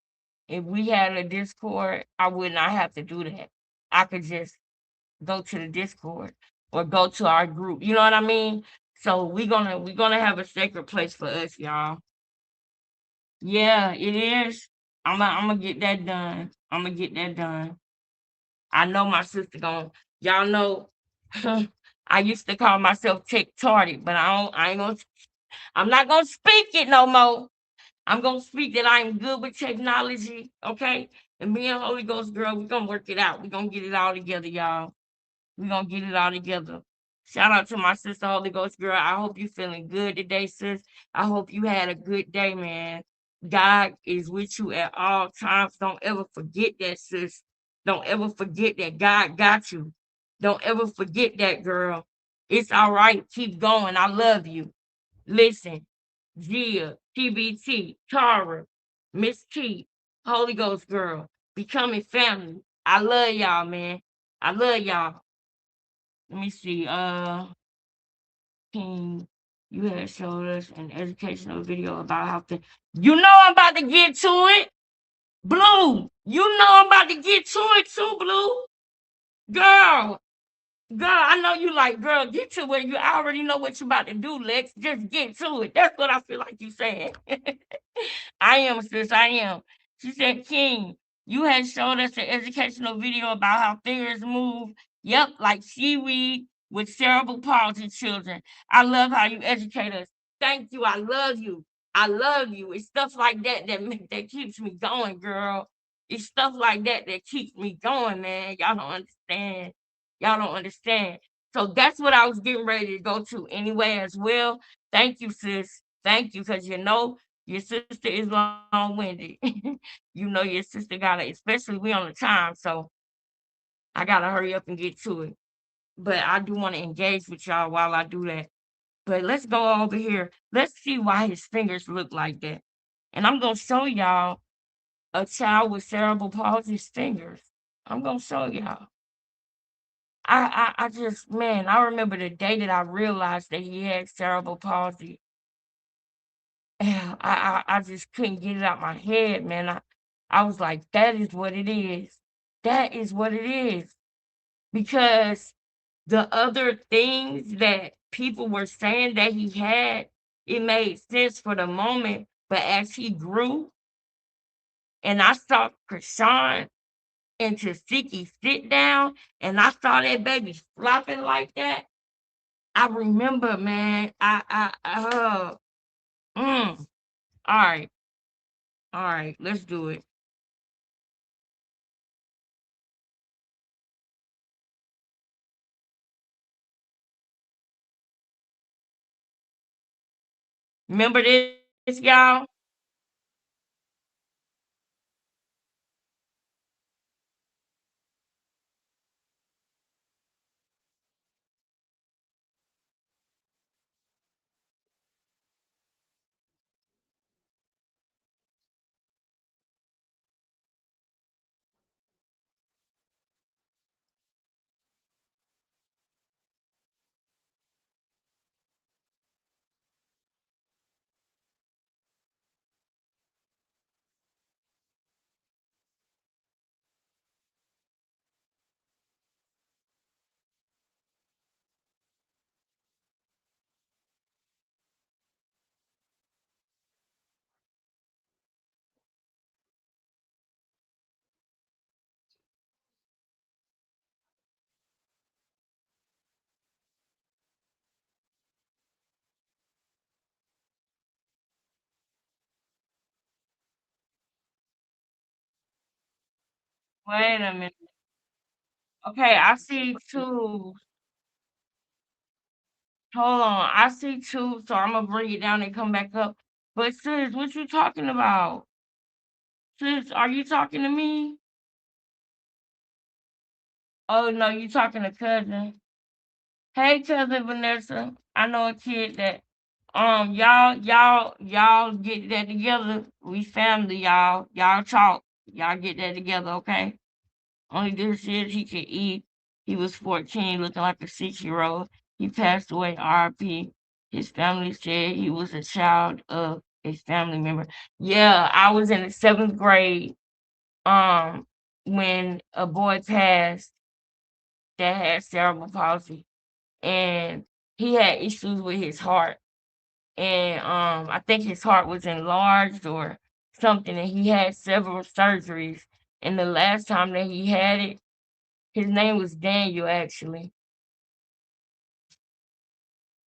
if we had a Discord, I would not have to do that. I could just go to the Discord or go to our group. You know what I mean? So we're gonna have a sacred place for us, y'all. Yeah, it is. I'm gonna get that done. I'm gonna get that done. I know my sister gonna. Y'all know. I used to call myself tech tarded, but I don't. I ain't gonna. I'm not gonna speak it no more. I'm gonna speak that I'm good with technology. Okay, and me and Holy Ghost girl, we're gonna work it out. We're gonna get it all together, y'all. We're gonna get it all together. Shout out to my sister Holy Ghost girl. I hope you feeling good today, sis. I hope you had a good day, man. God is with you at all times. Don't ever forget that, sis. Don't ever forget that God got you. Don't ever forget that, girl. It's all right. Keep going. I love you. Listen, Gia, TBT, Tara, Miss T, Holy Ghost girl, becoming family. I love y'all, man. I love y'all. Let me see. King, you had showed us an educational video about how to. You know I'm about to get to it, Blue. You know I'm about to get to it too, Blue. Girl, girl, I know you like, girl, get to it. You already know what you about to do, Lex. Just get to it. That's what I feel like you saying. I am, sis, I am. She said, King, you had showed us an educational video about how fingers move. Yep, like seaweed with cerebral palsy children. I love how you educate us. Thank you. I love you. I love you. It's stuff like that that keeps me going, girl. It's stuff like that that keeps me going, man. Y'all don't understand. Y'all don't understand. So that's what I was getting ready to go to anyway as well. Thank you, sis. Thank you, because your sister is long-winded. Your sister gotta, especially we on the time, so I gotta hurry up and get to it. But I do want to engage with y'all while I do that. But let's go over here. Let's see why his fingers look like that. And I'm gonna show y'all a child with cerebral palsy's fingers. I'm gonna show y'all. I just, man, I remember the day that I realized that he had cerebral palsy. I just couldn't get it out my head, man. I was like, that is what it is. That is what it is. Because the other things that people were saying that he had, it made sense for the moment. But as he grew and I saw Krishan and Tasiki sit down and I saw that baby flopping like that, I remember, man. Mm, all right. All right. Let's do it. Remember this, y'all? Wait a minute. Okay, I see two. Hold on. I see two, so I'm gonna bring it down and come back up. But sis, what you talking about? Sis, are you talking to me? Oh no, you talking to cousin. Hey cousin Vanessa. I know a kid that y'all get that together. We family, y'all. Y'all talk. Y'all get that together, okay? Only difference is he could eat. He was 14, looking like a 6-year-old. He passed away, RP. His family said he was a child of a family member. Yeah, I was in the 7th grade when a boy passed that had cerebral palsy, and he had issues with his heart. And I think his heart was enlarged or something, and he had several surgeries. And the last time that he had it, his name was Daniel, actually.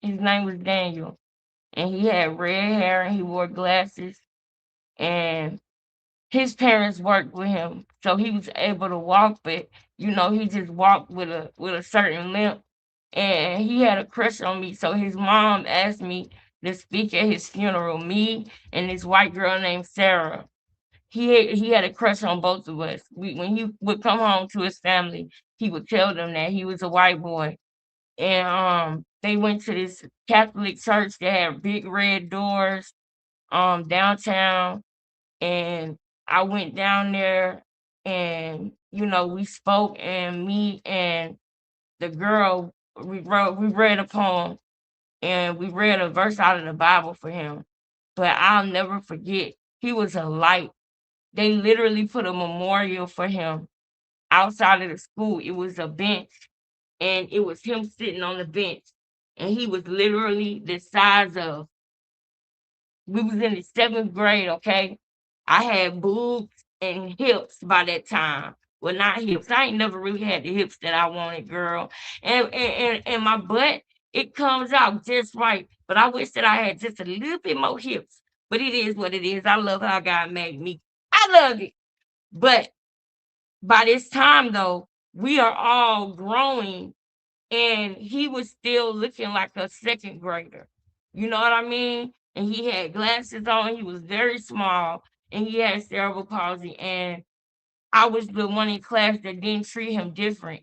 His name was Daniel. And he had red hair and he wore glasses. And his parents worked with him. So he was able to walk, but he just walked with a certain limp. And he had a crush on me. So his mom asked me to speak at his funeral, me and this white girl named Sarah. He had a crush on both of us. When he would come home to his family, he would tell them that he was a white boy. And they went to this Catholic church that had big red doors downtown, and I went down there, and we spoke, and me and the girl, we read a poem, and we read a verse out of the Bible for him. But I'll never forget, he was a light. They literally put a memorial for him outside of the school. It was a bench, and it was him sitting on the bench, and he was literally the size of, we was in the 7th grade, okay? I had boobs and hips by that time. Well, not hips. I ain't never really had the hips that I wanted, girl. And my butt, it comes out just right. But I wish that I had just a little bit more hips. But it is what it is. I love how God made me. I love it. But by this time though, we are all growing, and he was still looking like a 2nd grader. You know what I mean? And he had glasses on. He was very small, and he had cerebral palsy. And I was the one in class that didn't treat him different.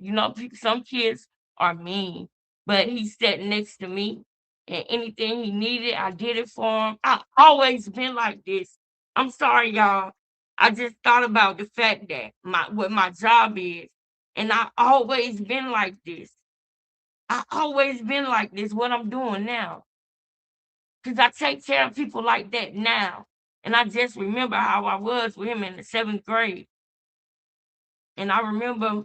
Some kids are mean, but he sat next to me, and anything he needed, I did it for him. I always been like this. I'm sorry, y'all. I just thought about the fact that what my job is, and I always been like this. I always been like this, what I'm doing now. Because I take care of people like that now. And I just remember how I was with him in the 7th grade. And I remember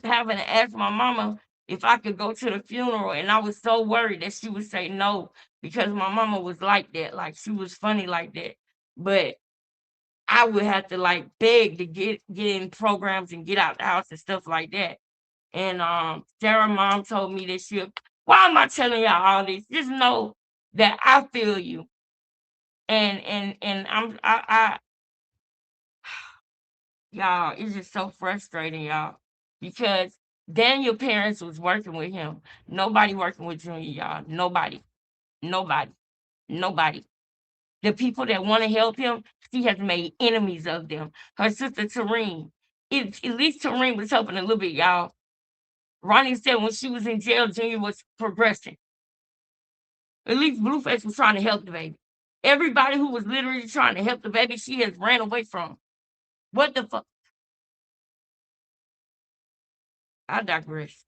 having to ask my mama if I could go to the funeral. And I was so worried that she would say no, because my mama was like that. Like, she was funny like that. But I would have to like beg to get in programs and get out the house and stuff like that. And Sarah mom told me that why am I telling y'all all this? Just know that I feel you. And y'all, it's just so frustrating, y'all. Because Daniel parents was working with him. Nobody working with Junior, y'all. Nobody. Nobody. Nobody. The people that want to help him, she has made enemies of them. Her sister Tareen. At least Tareen was helping a little bit, y'all. Ronnie said when she was in jail, Junior was progressing. At least Blueface was trying to help the baby. Everybody who was literally trying to help the baby, she has ran away from. What the fuck? I digress.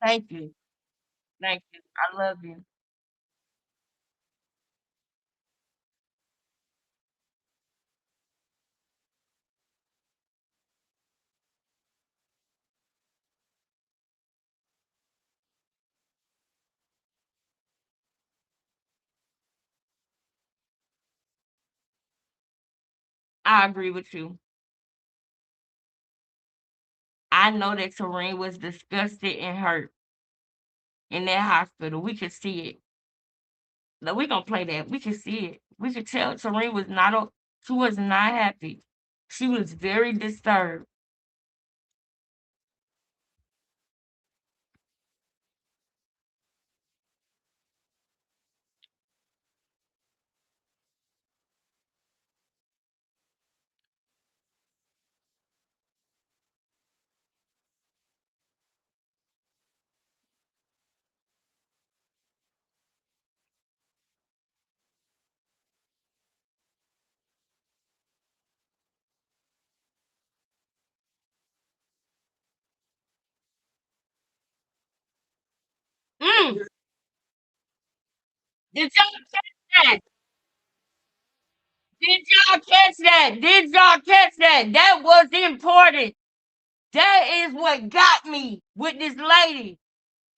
Thank you. Thank you. I love you. I agree with you. I know that Serene was disgusted and hurt in that hospital. We could see it. No, we gonna play that. We could see it. We could tell Serene was not. She was not happy. She was very disturbed. Mm, did y'all catch that? Did y'all catch that? Did y'all catch that? That was important. That is what got me with this lady.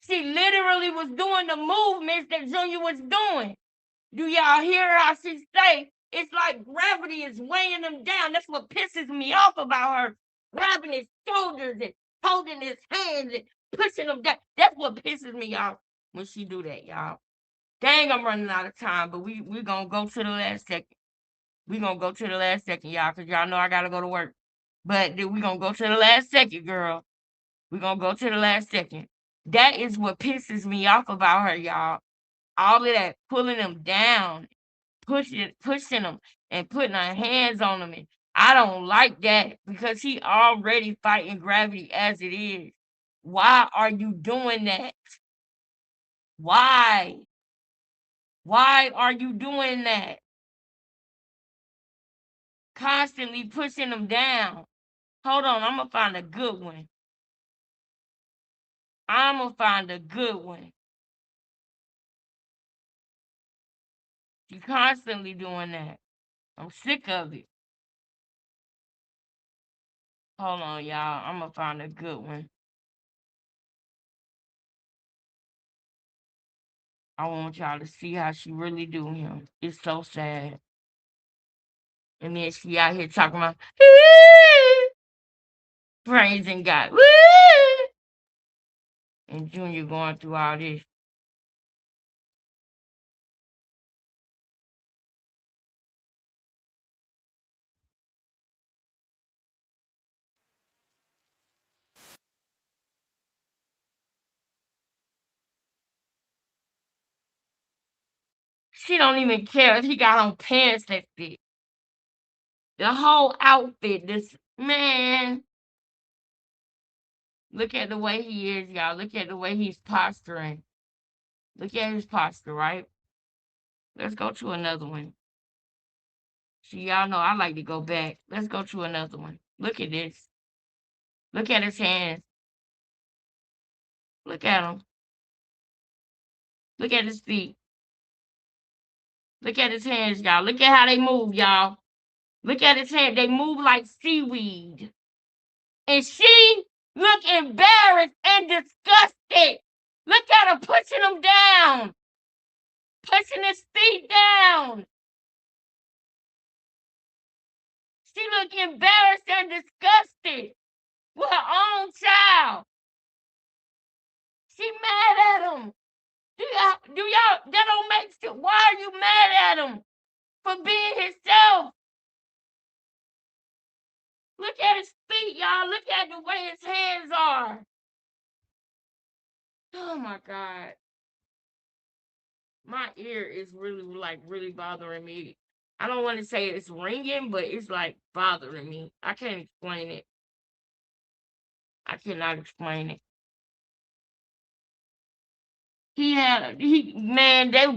She literally was doing the movements that Junior was doing. Do y'all hear how she say? It's like gravity is weighing him down. That's what pisses me off about her. Grabbing his shoulders and holding his hands and pushing him down. That's what pisses me off when she do that, y'all. Dang, I'm running out of time, but we gonna go to the last second. We gonna go to the last second, y'all, because y'all know I gotta go to work. But we gonna go to the last second, girl. We gonna go to the last second. That is what pisses me off about her, y'all. All of that pulling them down, pushing them, and putting her hands on them. And I don't like that because he already fighting gravity as it is. Why are you doing that? Why? Why are you doing that? Constantly pushing them down. Hold on, I'm gonna find a good one. I'm gonna find a good one. You constantly doing that. I'm sick of it. Hold on, y'all. I'm gonna find a good one. I want y'all to see how she really do him. It's so sad. And then she out here talking about praising God. And Junior going through all this. She don't even care if he got on pants that fit. The whole outfit, this man. Look at the way he is, y'all. Look at the way he's posturing. Look at his posture, right? Let's go to another one. See, y'all know I like to go back. Let's go to another one. Look at this. Look at his hands. Look at him. Look at his feet. Look at his hands, y'all. Look at how they move, y'all. Look at his hands. They move like seaweed. And she look embarrassed and disgusted. Look at her pushing him down. Pushing his feet down. She look embarrassed and disgusted with her own child. She mad at him. Do y'all, that don't make sense. Why are you mad at him for being himself? Look at his feet, y'all. Look at the way his hands are. Oh my God. My ear is really bothering me. I don't want to say it's ringing, but it's like bothering me. I can't explain it. I cannot explain it. They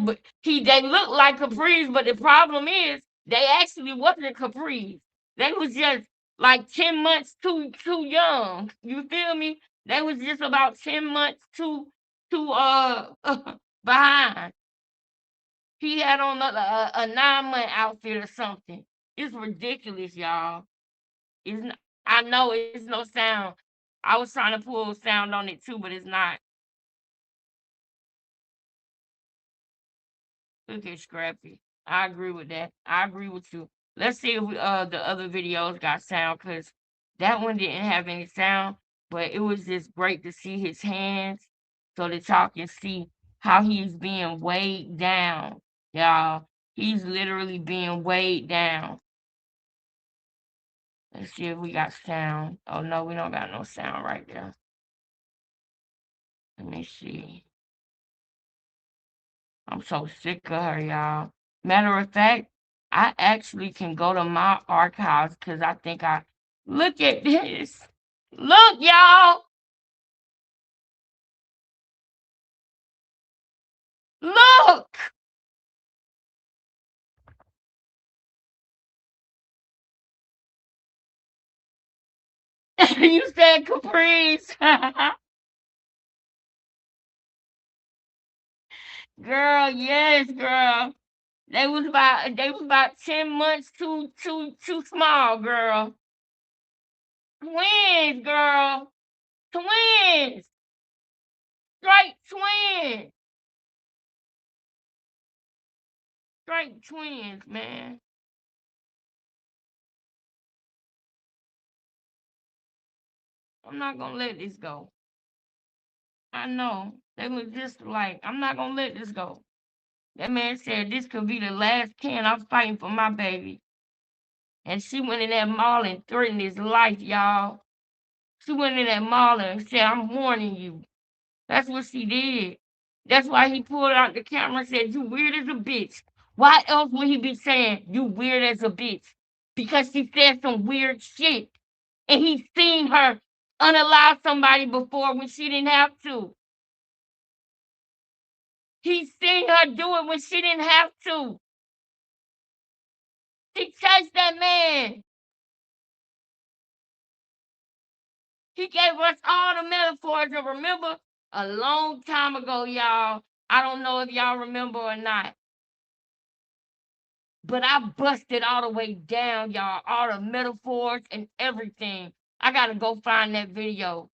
look like capris, but the problem is they actually wasn't capris. They was just like 10 months too young. You feel me? They was just about 10 months too behind. He had on a 9-month outfit or something. It's ridiculous, y'all. It's n I know it's no sound. I was trying to pull sound on it too, but it's not. Look at Scrappy. I agree with that. I agree with you. Let's see if the other videos got sound, because that one didn't have any sound, but it was just great to see his hands so that y'all can see how he's being weighed down, y'all. He's literally being weighed down. Let's see if we got sound. Oh no, we don't got no sound right there. Let me see. I'm so sick of her, y'all. Matter of fact, I actually can go to my archives because I think I look at this. Look, y'all. Look. You said Caprice. Girl, yes, girl. They was about 10 months too small, girl. Twins, girl. Twins. Straight twins. Straight twins, man. I'm not gonna let this go. I know. They was just like, I'm not gonna let this go. That man said this could be the last can. I'm fighting for my baby. And she went in that mall and threatened his life, y'all. She went in that mall and said, I'm warning you. That's what she did. That's why he pulled out the camera and said, you weird as a bitch. Why else would he be saying, you weird as a bitch? Because she said some weird shit. And he's seen her unalive somebody before when she didn't have to. He's seen her do it when she didn't have to. She chased that man. He gave us all the metaphors. And remember, a long time ago, y'all, I don't know if y'all remember or not, but I busted all the way down, y'all, all the metaphors and everything. I got to go find that video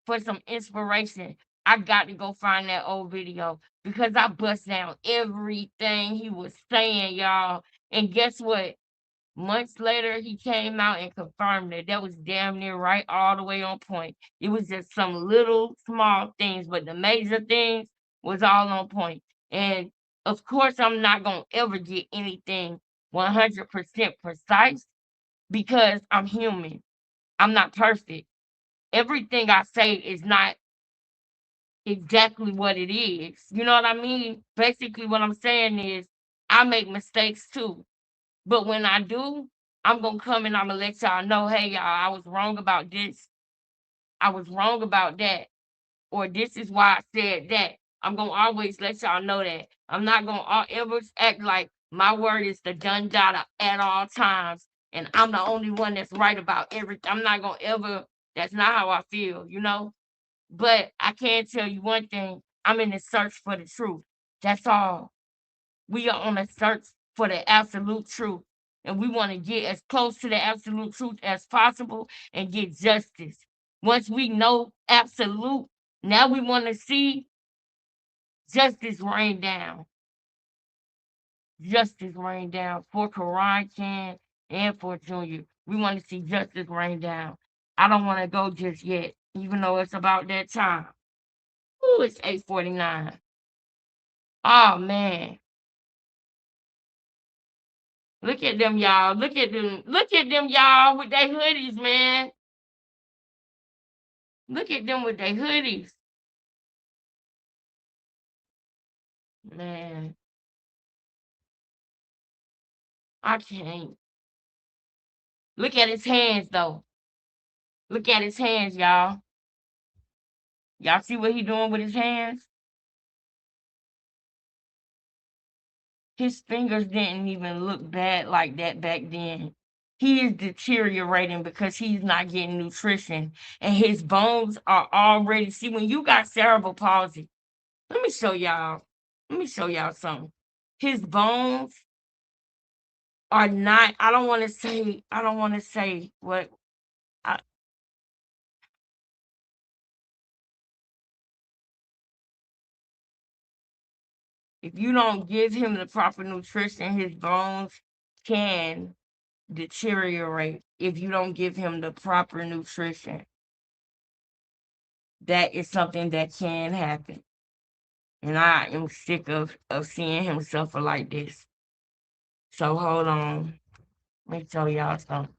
for some inspiration. I got to go find that old video because I bust down everything he was saying, y'all. And guess what? Months later, he came out and confirmed it. That was damn near right, all the way on point. It was just some little small things, but the major things was all on point. And of course, I'm not gonna ever get anything 100% precise because I'm human. I'm not perfect. Everything I say is not exactly what it is. You know what I mean? Basically, what I'm saying is I make mistakes too. But when I do, I'm gonna come and I'm gonna let y'all know, hey y'all, I was wrong about this. I was wrong about that. Or this is why I said that. I'm gonna always let y'all know that. I'm not gonna ever act like my word is the done data at all times. And I'm the only one that's right about everything. I'm not gonna ever, that's not how I feel, you know? But I can tell you one thing, I'm in the search for the truth. That's all. We are on a search for the absolute truth. And we want to get as close to the absolute truth as possible and get justice. Once we know absolute, now we want to see justice rain down. Justice rain down for Karan Chan and for Junior. We want to see justice rain down. I don't want to go just yet, even though it's about that time. Ooh, it's 8:49. Oh man. Look at them, y'all. Look at them. Look at them, y'all, with their hoodies, man. Look at them with their hoodies. Man, I can't. Look at his hands, though. Look at his hands, y'all. Y'all see what he doing with his hands? His fingers didn't even look bad like that back then. He is deteriorating because he's not getting nutrition and his bones are already. See, when you got cerebral palsy, let me show y'all. Let me show y'all something. His bones are not, I don't want to say what I, if you don't give him the proper nutrition, his bones can deteriorate if you don't give him the proper nutrition. That is something that can happen. And I am sick of seeing him suffer like this. So hold on. Let me tell y'all something.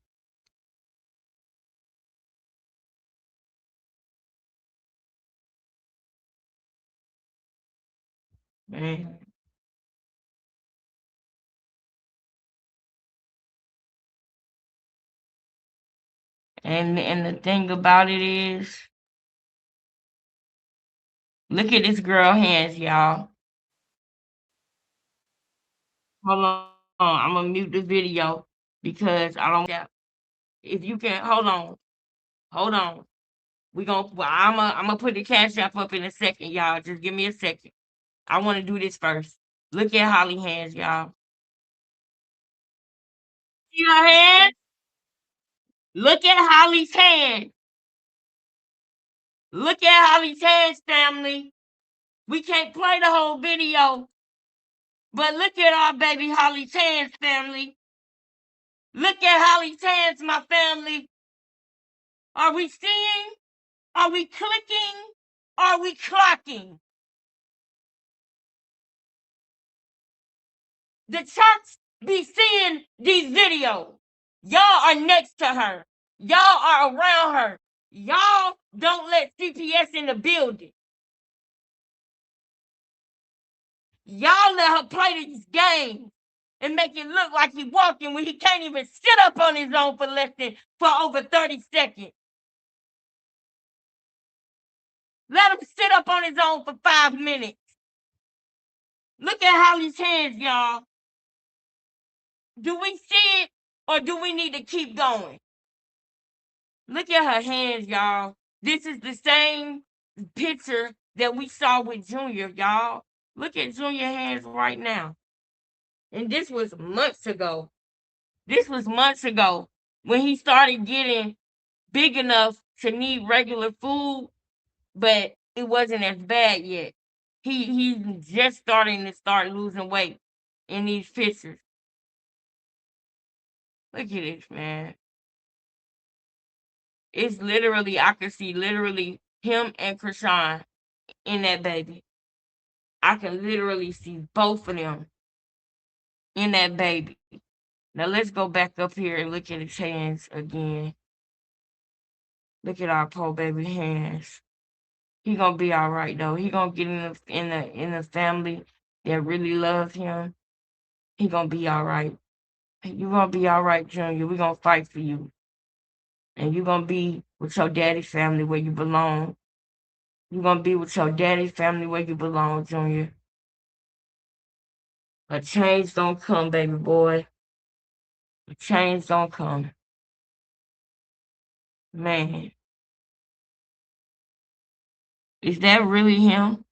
Man. And the thing about it is, look at this girl hands, y'all. Hold on, I'm gonna mute the video because I don't. If you can, hold on. I'm gonna put the cash app up in a second, y'all. Just give me a second. I want to do this first. Look at Holly hands, y'all. See her hands? Look at Holly's hands. Look at Holly's hands, family. We can't play the whole video, but look at our baby Holly's hands, family. Look at Holly's hands, my family. Are we seeing? Are we clicking? Are we clocking? The church be seeing these videos. Y'all are next to her. Y'all are around her. Y'all don't let CPS in the building. Y'all let her play these games and make it look like he walking when he can't even sit up on his own for over 30 seconds. Let him sit up on his own for 5 minutes. Look at Holly's hands, y'all. Do we see it or do we need to keep going? Look at her hands, y'all. This is the same picture that we saw with Junior, y'all. Look at Junior hands right now. And this was months ago. This was months ago when he started getting big enough to need regular food, but it wasn't as bad yet. He's just starting to start losing weight in these pictures. Look at this, man. It's literally, I could see literally him and Krishan in that baby. I can literally see both of them in that baby. Now let's go back up here and look at his hands again. Look at our poor baby hands. He gonna be all right though. He gonna get in the family that really loves him. He gonna be all right. You gonna be all right, Junior. We gonna fight for you, and you gonna be with your daddy's family where you belong. You gonna be with your daddy's family where you belong, Junior. A change don't come, baby boy. A change don't come. Man, is that really him?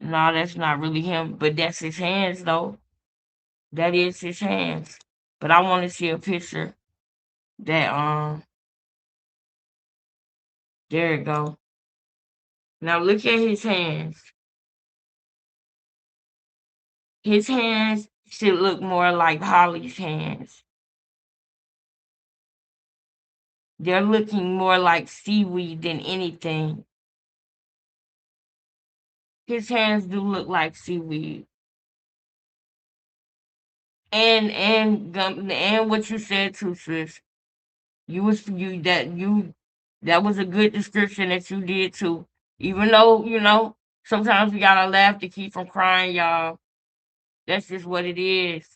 No, that's not really him, but that's his hands, though. That is his hands. But I want to see a picture that there it go. Now look at his hands. His hands should look more like Holly's hands. They're looking more like seaweed than anything. His hands do look like seaweed. And what you said too, sis. That was a good description that you did too. Even though, sometimes we gotta laugh to keep from crying, y'all. That's just what it is.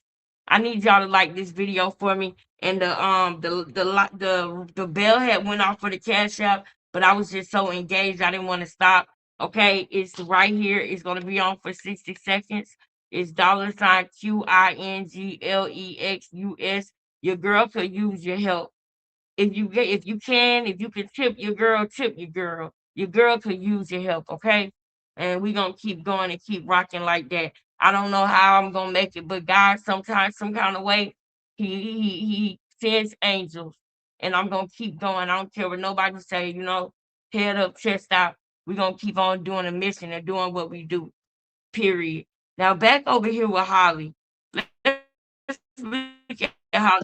I need y'all to like this video for me. And the bell had went off for the cash app, but I was just so engaged I didn't want to stop. Okay, it's right here. It's gonna be on for 60 seconds. It's $QINGLEXUS. Your girl could use your help. If you can, if you can tip your girl, tip your girl. Your girl could use your help, okay? And we gonna keep going and keep rocking like that. I don't know how I'm gonna make it, but God, sometimes, some kind of way, he sends angels, and I'm gonna keep going. I don't care what nobody say, head up, chest out. We gonna keep on doing a mission and doing what we do. Period. Now back over here with Holly. Let's look at how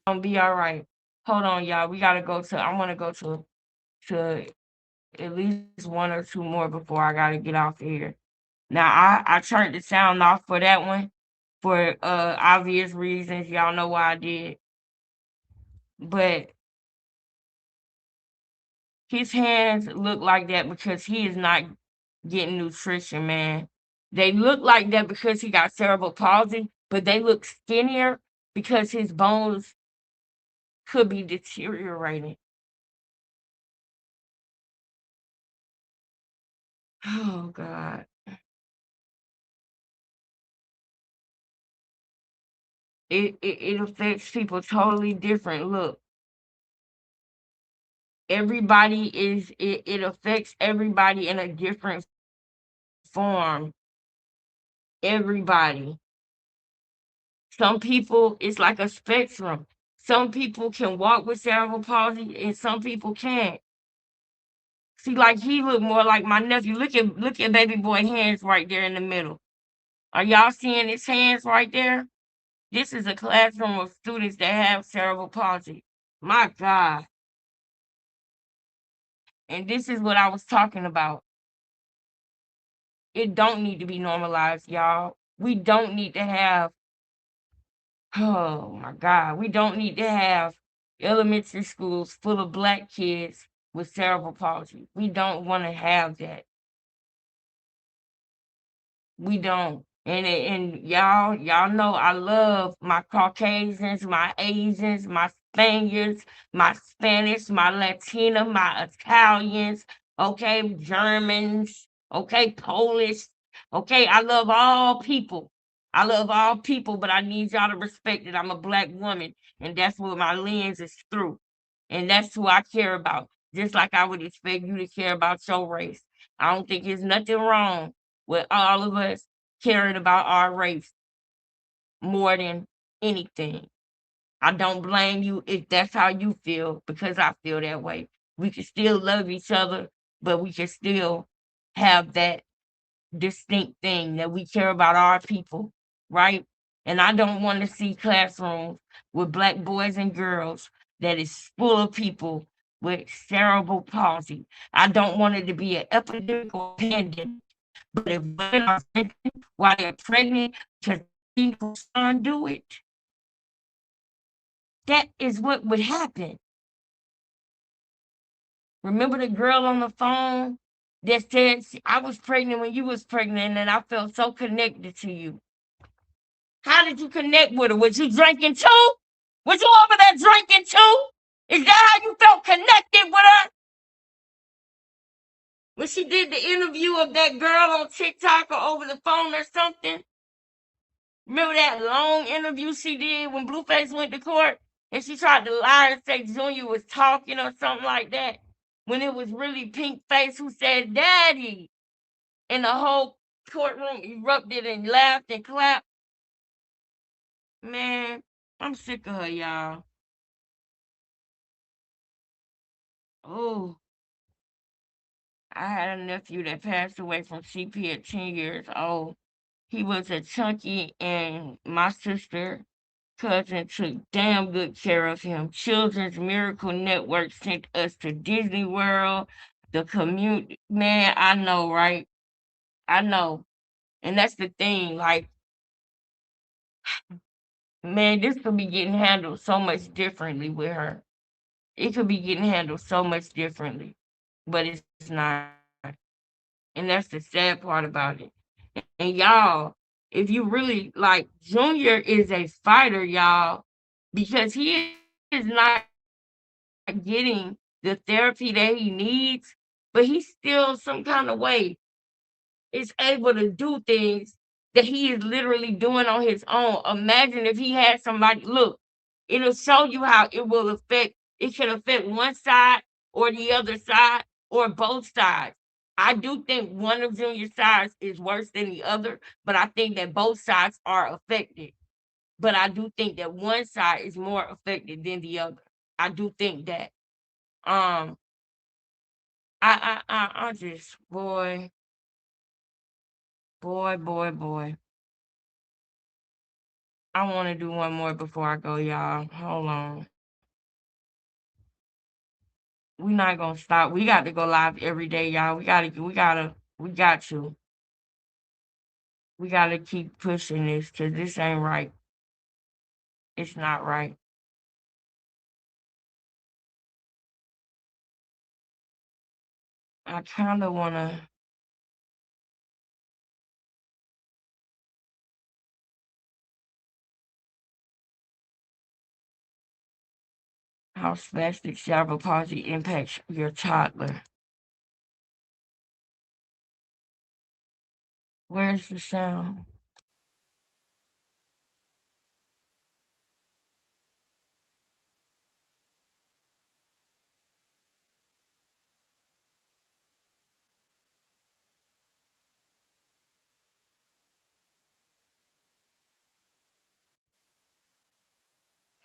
gonna be all right. Hold on, y'all. We gotta go to. I want to go to at least one or two more before I gotta get off here. Now I turned the sound off for that one for obvious reasons. Y'all know why I did. But his hands look like that because he is not getting nutrition, man. They look like that because he got cerebral palsy, but they look skinnier because his bones could be deteriorating. Oh God. It affects people totally different. Look, everybody it affects everybody in a different form. Everybody. Some people, it's like a spectrum. Some people can walk with cerebral palsy and some people can't. See, like he look more like my nephew. Look at baby boy hands right there in the middle. Are y'all seeing his hands right there? This is a classroom of students that have cerebral palsy. My God. And this is what I was talking about. It don't need to be normalized, y'all. We don't need to have, oh my God, we don't need to have elementary schools full of black kids with cerebral palsy. We don't want to have that. We don't. And y'all know I love my Caucasians, my Asians, my Spaniards, my Spanish, my Latina, my Italians, okay, Germans, okay, Polish, okay. I love all people. I love all people, but I need y'all to respect that I'm a black woman, and that's what my lens is through. And that's who I care about. Just like I would expect you to care about your race. I don't think there's nothing wrong with all of us caring about our race more than anything. I don't blame you if that's how you feel because I feel that way. We can still love each other, but we can still have that distinct thing that we care about our people, right? And I don't want to see classrooms with black boys and girls that is full of people with cerebral palsy. I don't want it to be an epidemic or pandemic. But if women are drinking while they're pregnant because people son do it, that is what would happen. Remember the girl on the phone that said, I was pregnant when you was pregnant and I felt so connected to you. How did you connect with her? Was you drinking too? Was you over there drinking too? Is that how you felt connected with her? When she did the interview of that girl on TikTok or over the phone or something? Remember that long interview she did when Blueface went to court? And she tried to lie and say Junior was talking or something like that. When it was really Pink Face who said Daddy. And the whole courtroom erupted and laughed and clapped. Man, I'm sick of her, y'all. Oh, I had a nephew that passed away from CP at 10 years old. He was a chunky, and my sister cousin took damn good care of him. Children's Miracle Network sent us to Disney World. The community, man, I know, right? I know. And that's the thing, like, man, this could be getting handled so much differently with her. It could be getting handled so much differently, but it's not. And that's the sad part about it. And y'all, if you really like, Junior is a fighter, y'all, because he is not getting the therapy that he needs, but he's still some kind of way is able to do things that he is literally doing on his own. Imagine if he had somebody, look, it'll show you how it will affect, it can affect one side or the other side or both sides. I do think one of Junior's sides is worse than the other, but I think that both sides are affected. But I do think that one side is more affected than the other. I do think that. Um, I just, boy, boy. I want to do one more before I go, y'all. Hold on. We not gonna stop. We got to go live every day, y'all. We got to. We gotta keep pushing this because this ain't right. It's not right. I kind of wanna. How spastic cerebral palsy impacts your toddler. Where's the sound?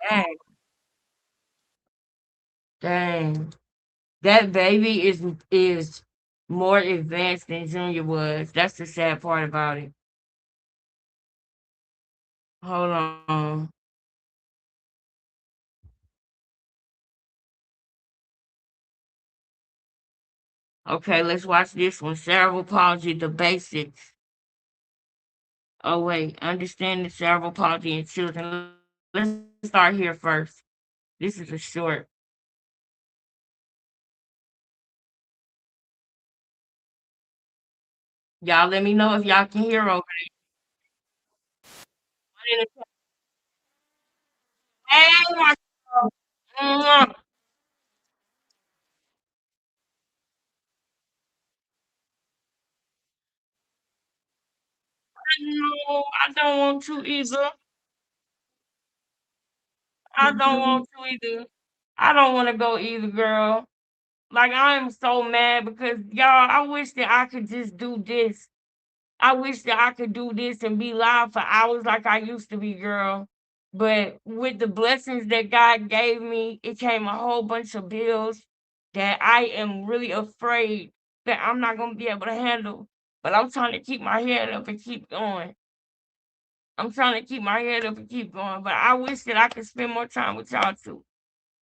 Dang, dang. That baby is more advanced than Junior was. That's the sad part about it. Hold on. Okay, let's watch this one. Cerebral palsy, the basics. Oh wait, understanding cerebral palsy in children. Let's start here first. This is a short. Y'all let me know if y'all can hear okay. Hey, my mwah. No, I don't want to either. I don't want to either. I don't want to go either, girl. Like I am so mad because y'all, I wish that I could just do this. I wish that I could do this and be live for hours like I used to be, girl. But with the blessings that God gave me, it came a whole bunch of bills that I am really afraid that I'm not gonna be able to handle. But I'm trying to keep my head up and keep going. I'm trying to keep my head up and keep going. But I wish that I could spend more time with y'all too.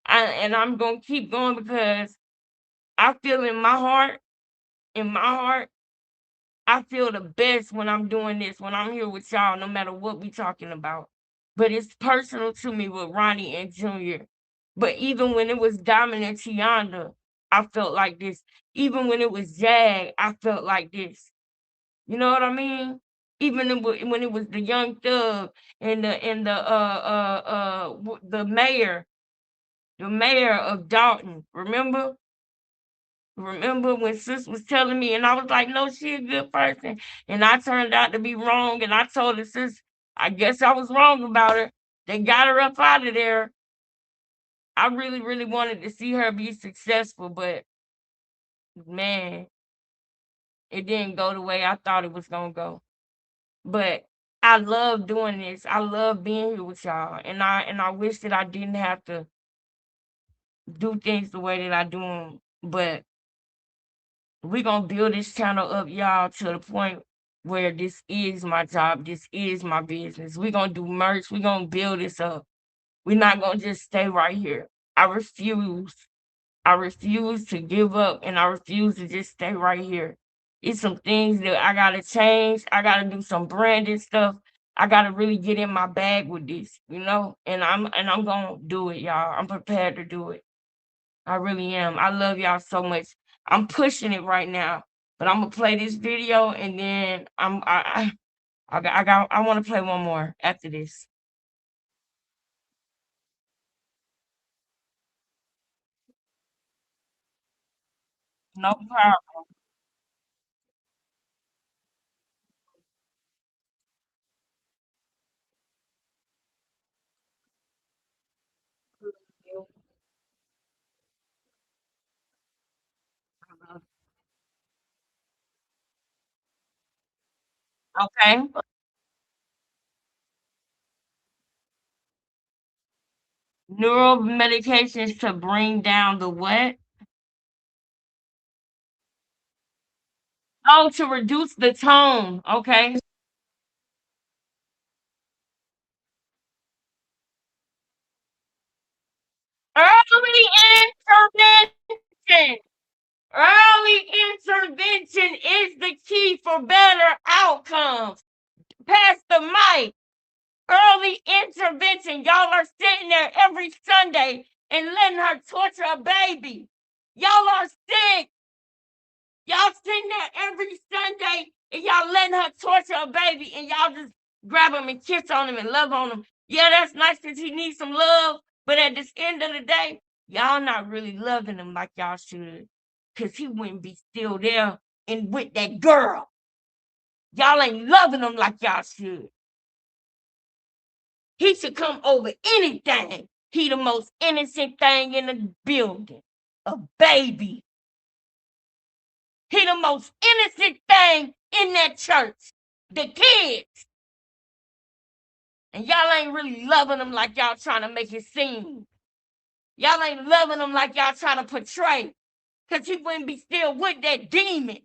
And I'm gonna keep going because I feel in my heart, I feel the best when I'm doing this, when I'm here with y'all, no matter what we talking about. But it's personal to me with Ronnie and Junior. But even when it was Diamond and Tianda, I felt like this. Even when it was Jag, I felt like this. You know what I mean? Even when it was the Young Thug and the mayor of Dalton. Remember when sis was telling me, and I was like, no, she a good person. And I turned out to be wrong. And I told her, sis, I guess I was wrong about her. They got her up out of there. I really, really wanted to see her be successful, but man, it didn't go the way I thought it was gonna go. But I love doing this. I love being here with y'all. And I wish that I didn't have to do things the way that I do them. But we gonna build this channel up, y'all, to the point where this is my job. This is my business. We gonna do merch. We gonna build this up. We're not gonna just stay right here. I refuse. I refuse to give up and I refuse to just stay right here. It's some things that I gotta change. I gotta do some branding stuff. I gotta really get in my bag with this, you know? And I'm gonna do it, y'all. I'm prepared to do it. I really am. I love y'all so much. I'm pushing it right now, but I'm gonna play this video and then I want to play one more after this. No problem. Okay. Neural medications to bring down the what? Oh, to reduce the tone. Okay. for better outcomes. Pastor Mike, early intervention. Y'all are sitting there every Sunday and letting her torture a baby. Y'all are sick. Y'all sitting there every Sunday and y'all letting her torture a baby, and y'all just grab him and kiss on him and love on him. Yeah, that's nice because he needs some love, but at this end of the day, y'all not really loving him like y'all should, because he wouldn't be still there and with that girl. Y'all ain't loving him like y'all should. He should come over anything. He the most innocent thing in the building. A baby. He the most innocent thing in that church. The kids. And y'all ain't really loving him like y'all trying to make it seem. Y'all ain't loving him like y'all trying to portray. Because he wouldn't be still with that demon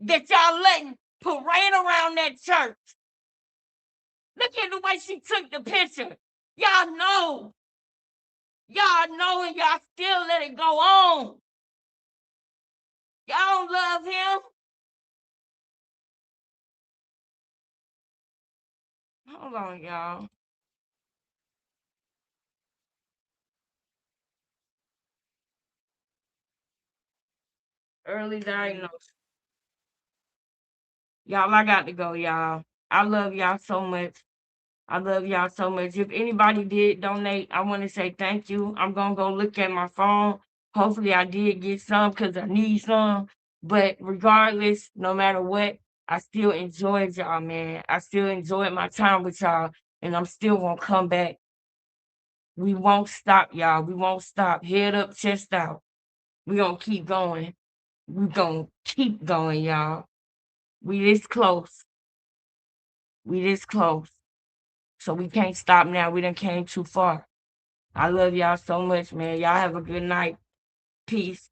that y'all letting parade around that church. Look at the way she took the picture. Y'all know. Y'all know, and y'all still let it go on. Y'all don't love him. Hold on, y'all. Early diagnosis. Y'all, I got to go, y'all. I love y'all so much. I love y'all so much. If anybody did donate, I want to say thank you. I'm going to go look at my phone. Hopefully I did get some because I need some. But regardless, no matter what, I still enjoyed y'all, man. I still enjoyed my time with y'all. And I'm still going to come back. We won't stop, y'all. We won't stop. Head up, chest out. We going to keep going. We going to keep going, y'all. We this close. We this close. So we can't stop now. We done came too far. I love y'all so much, man. Y'all have a good night. Peace.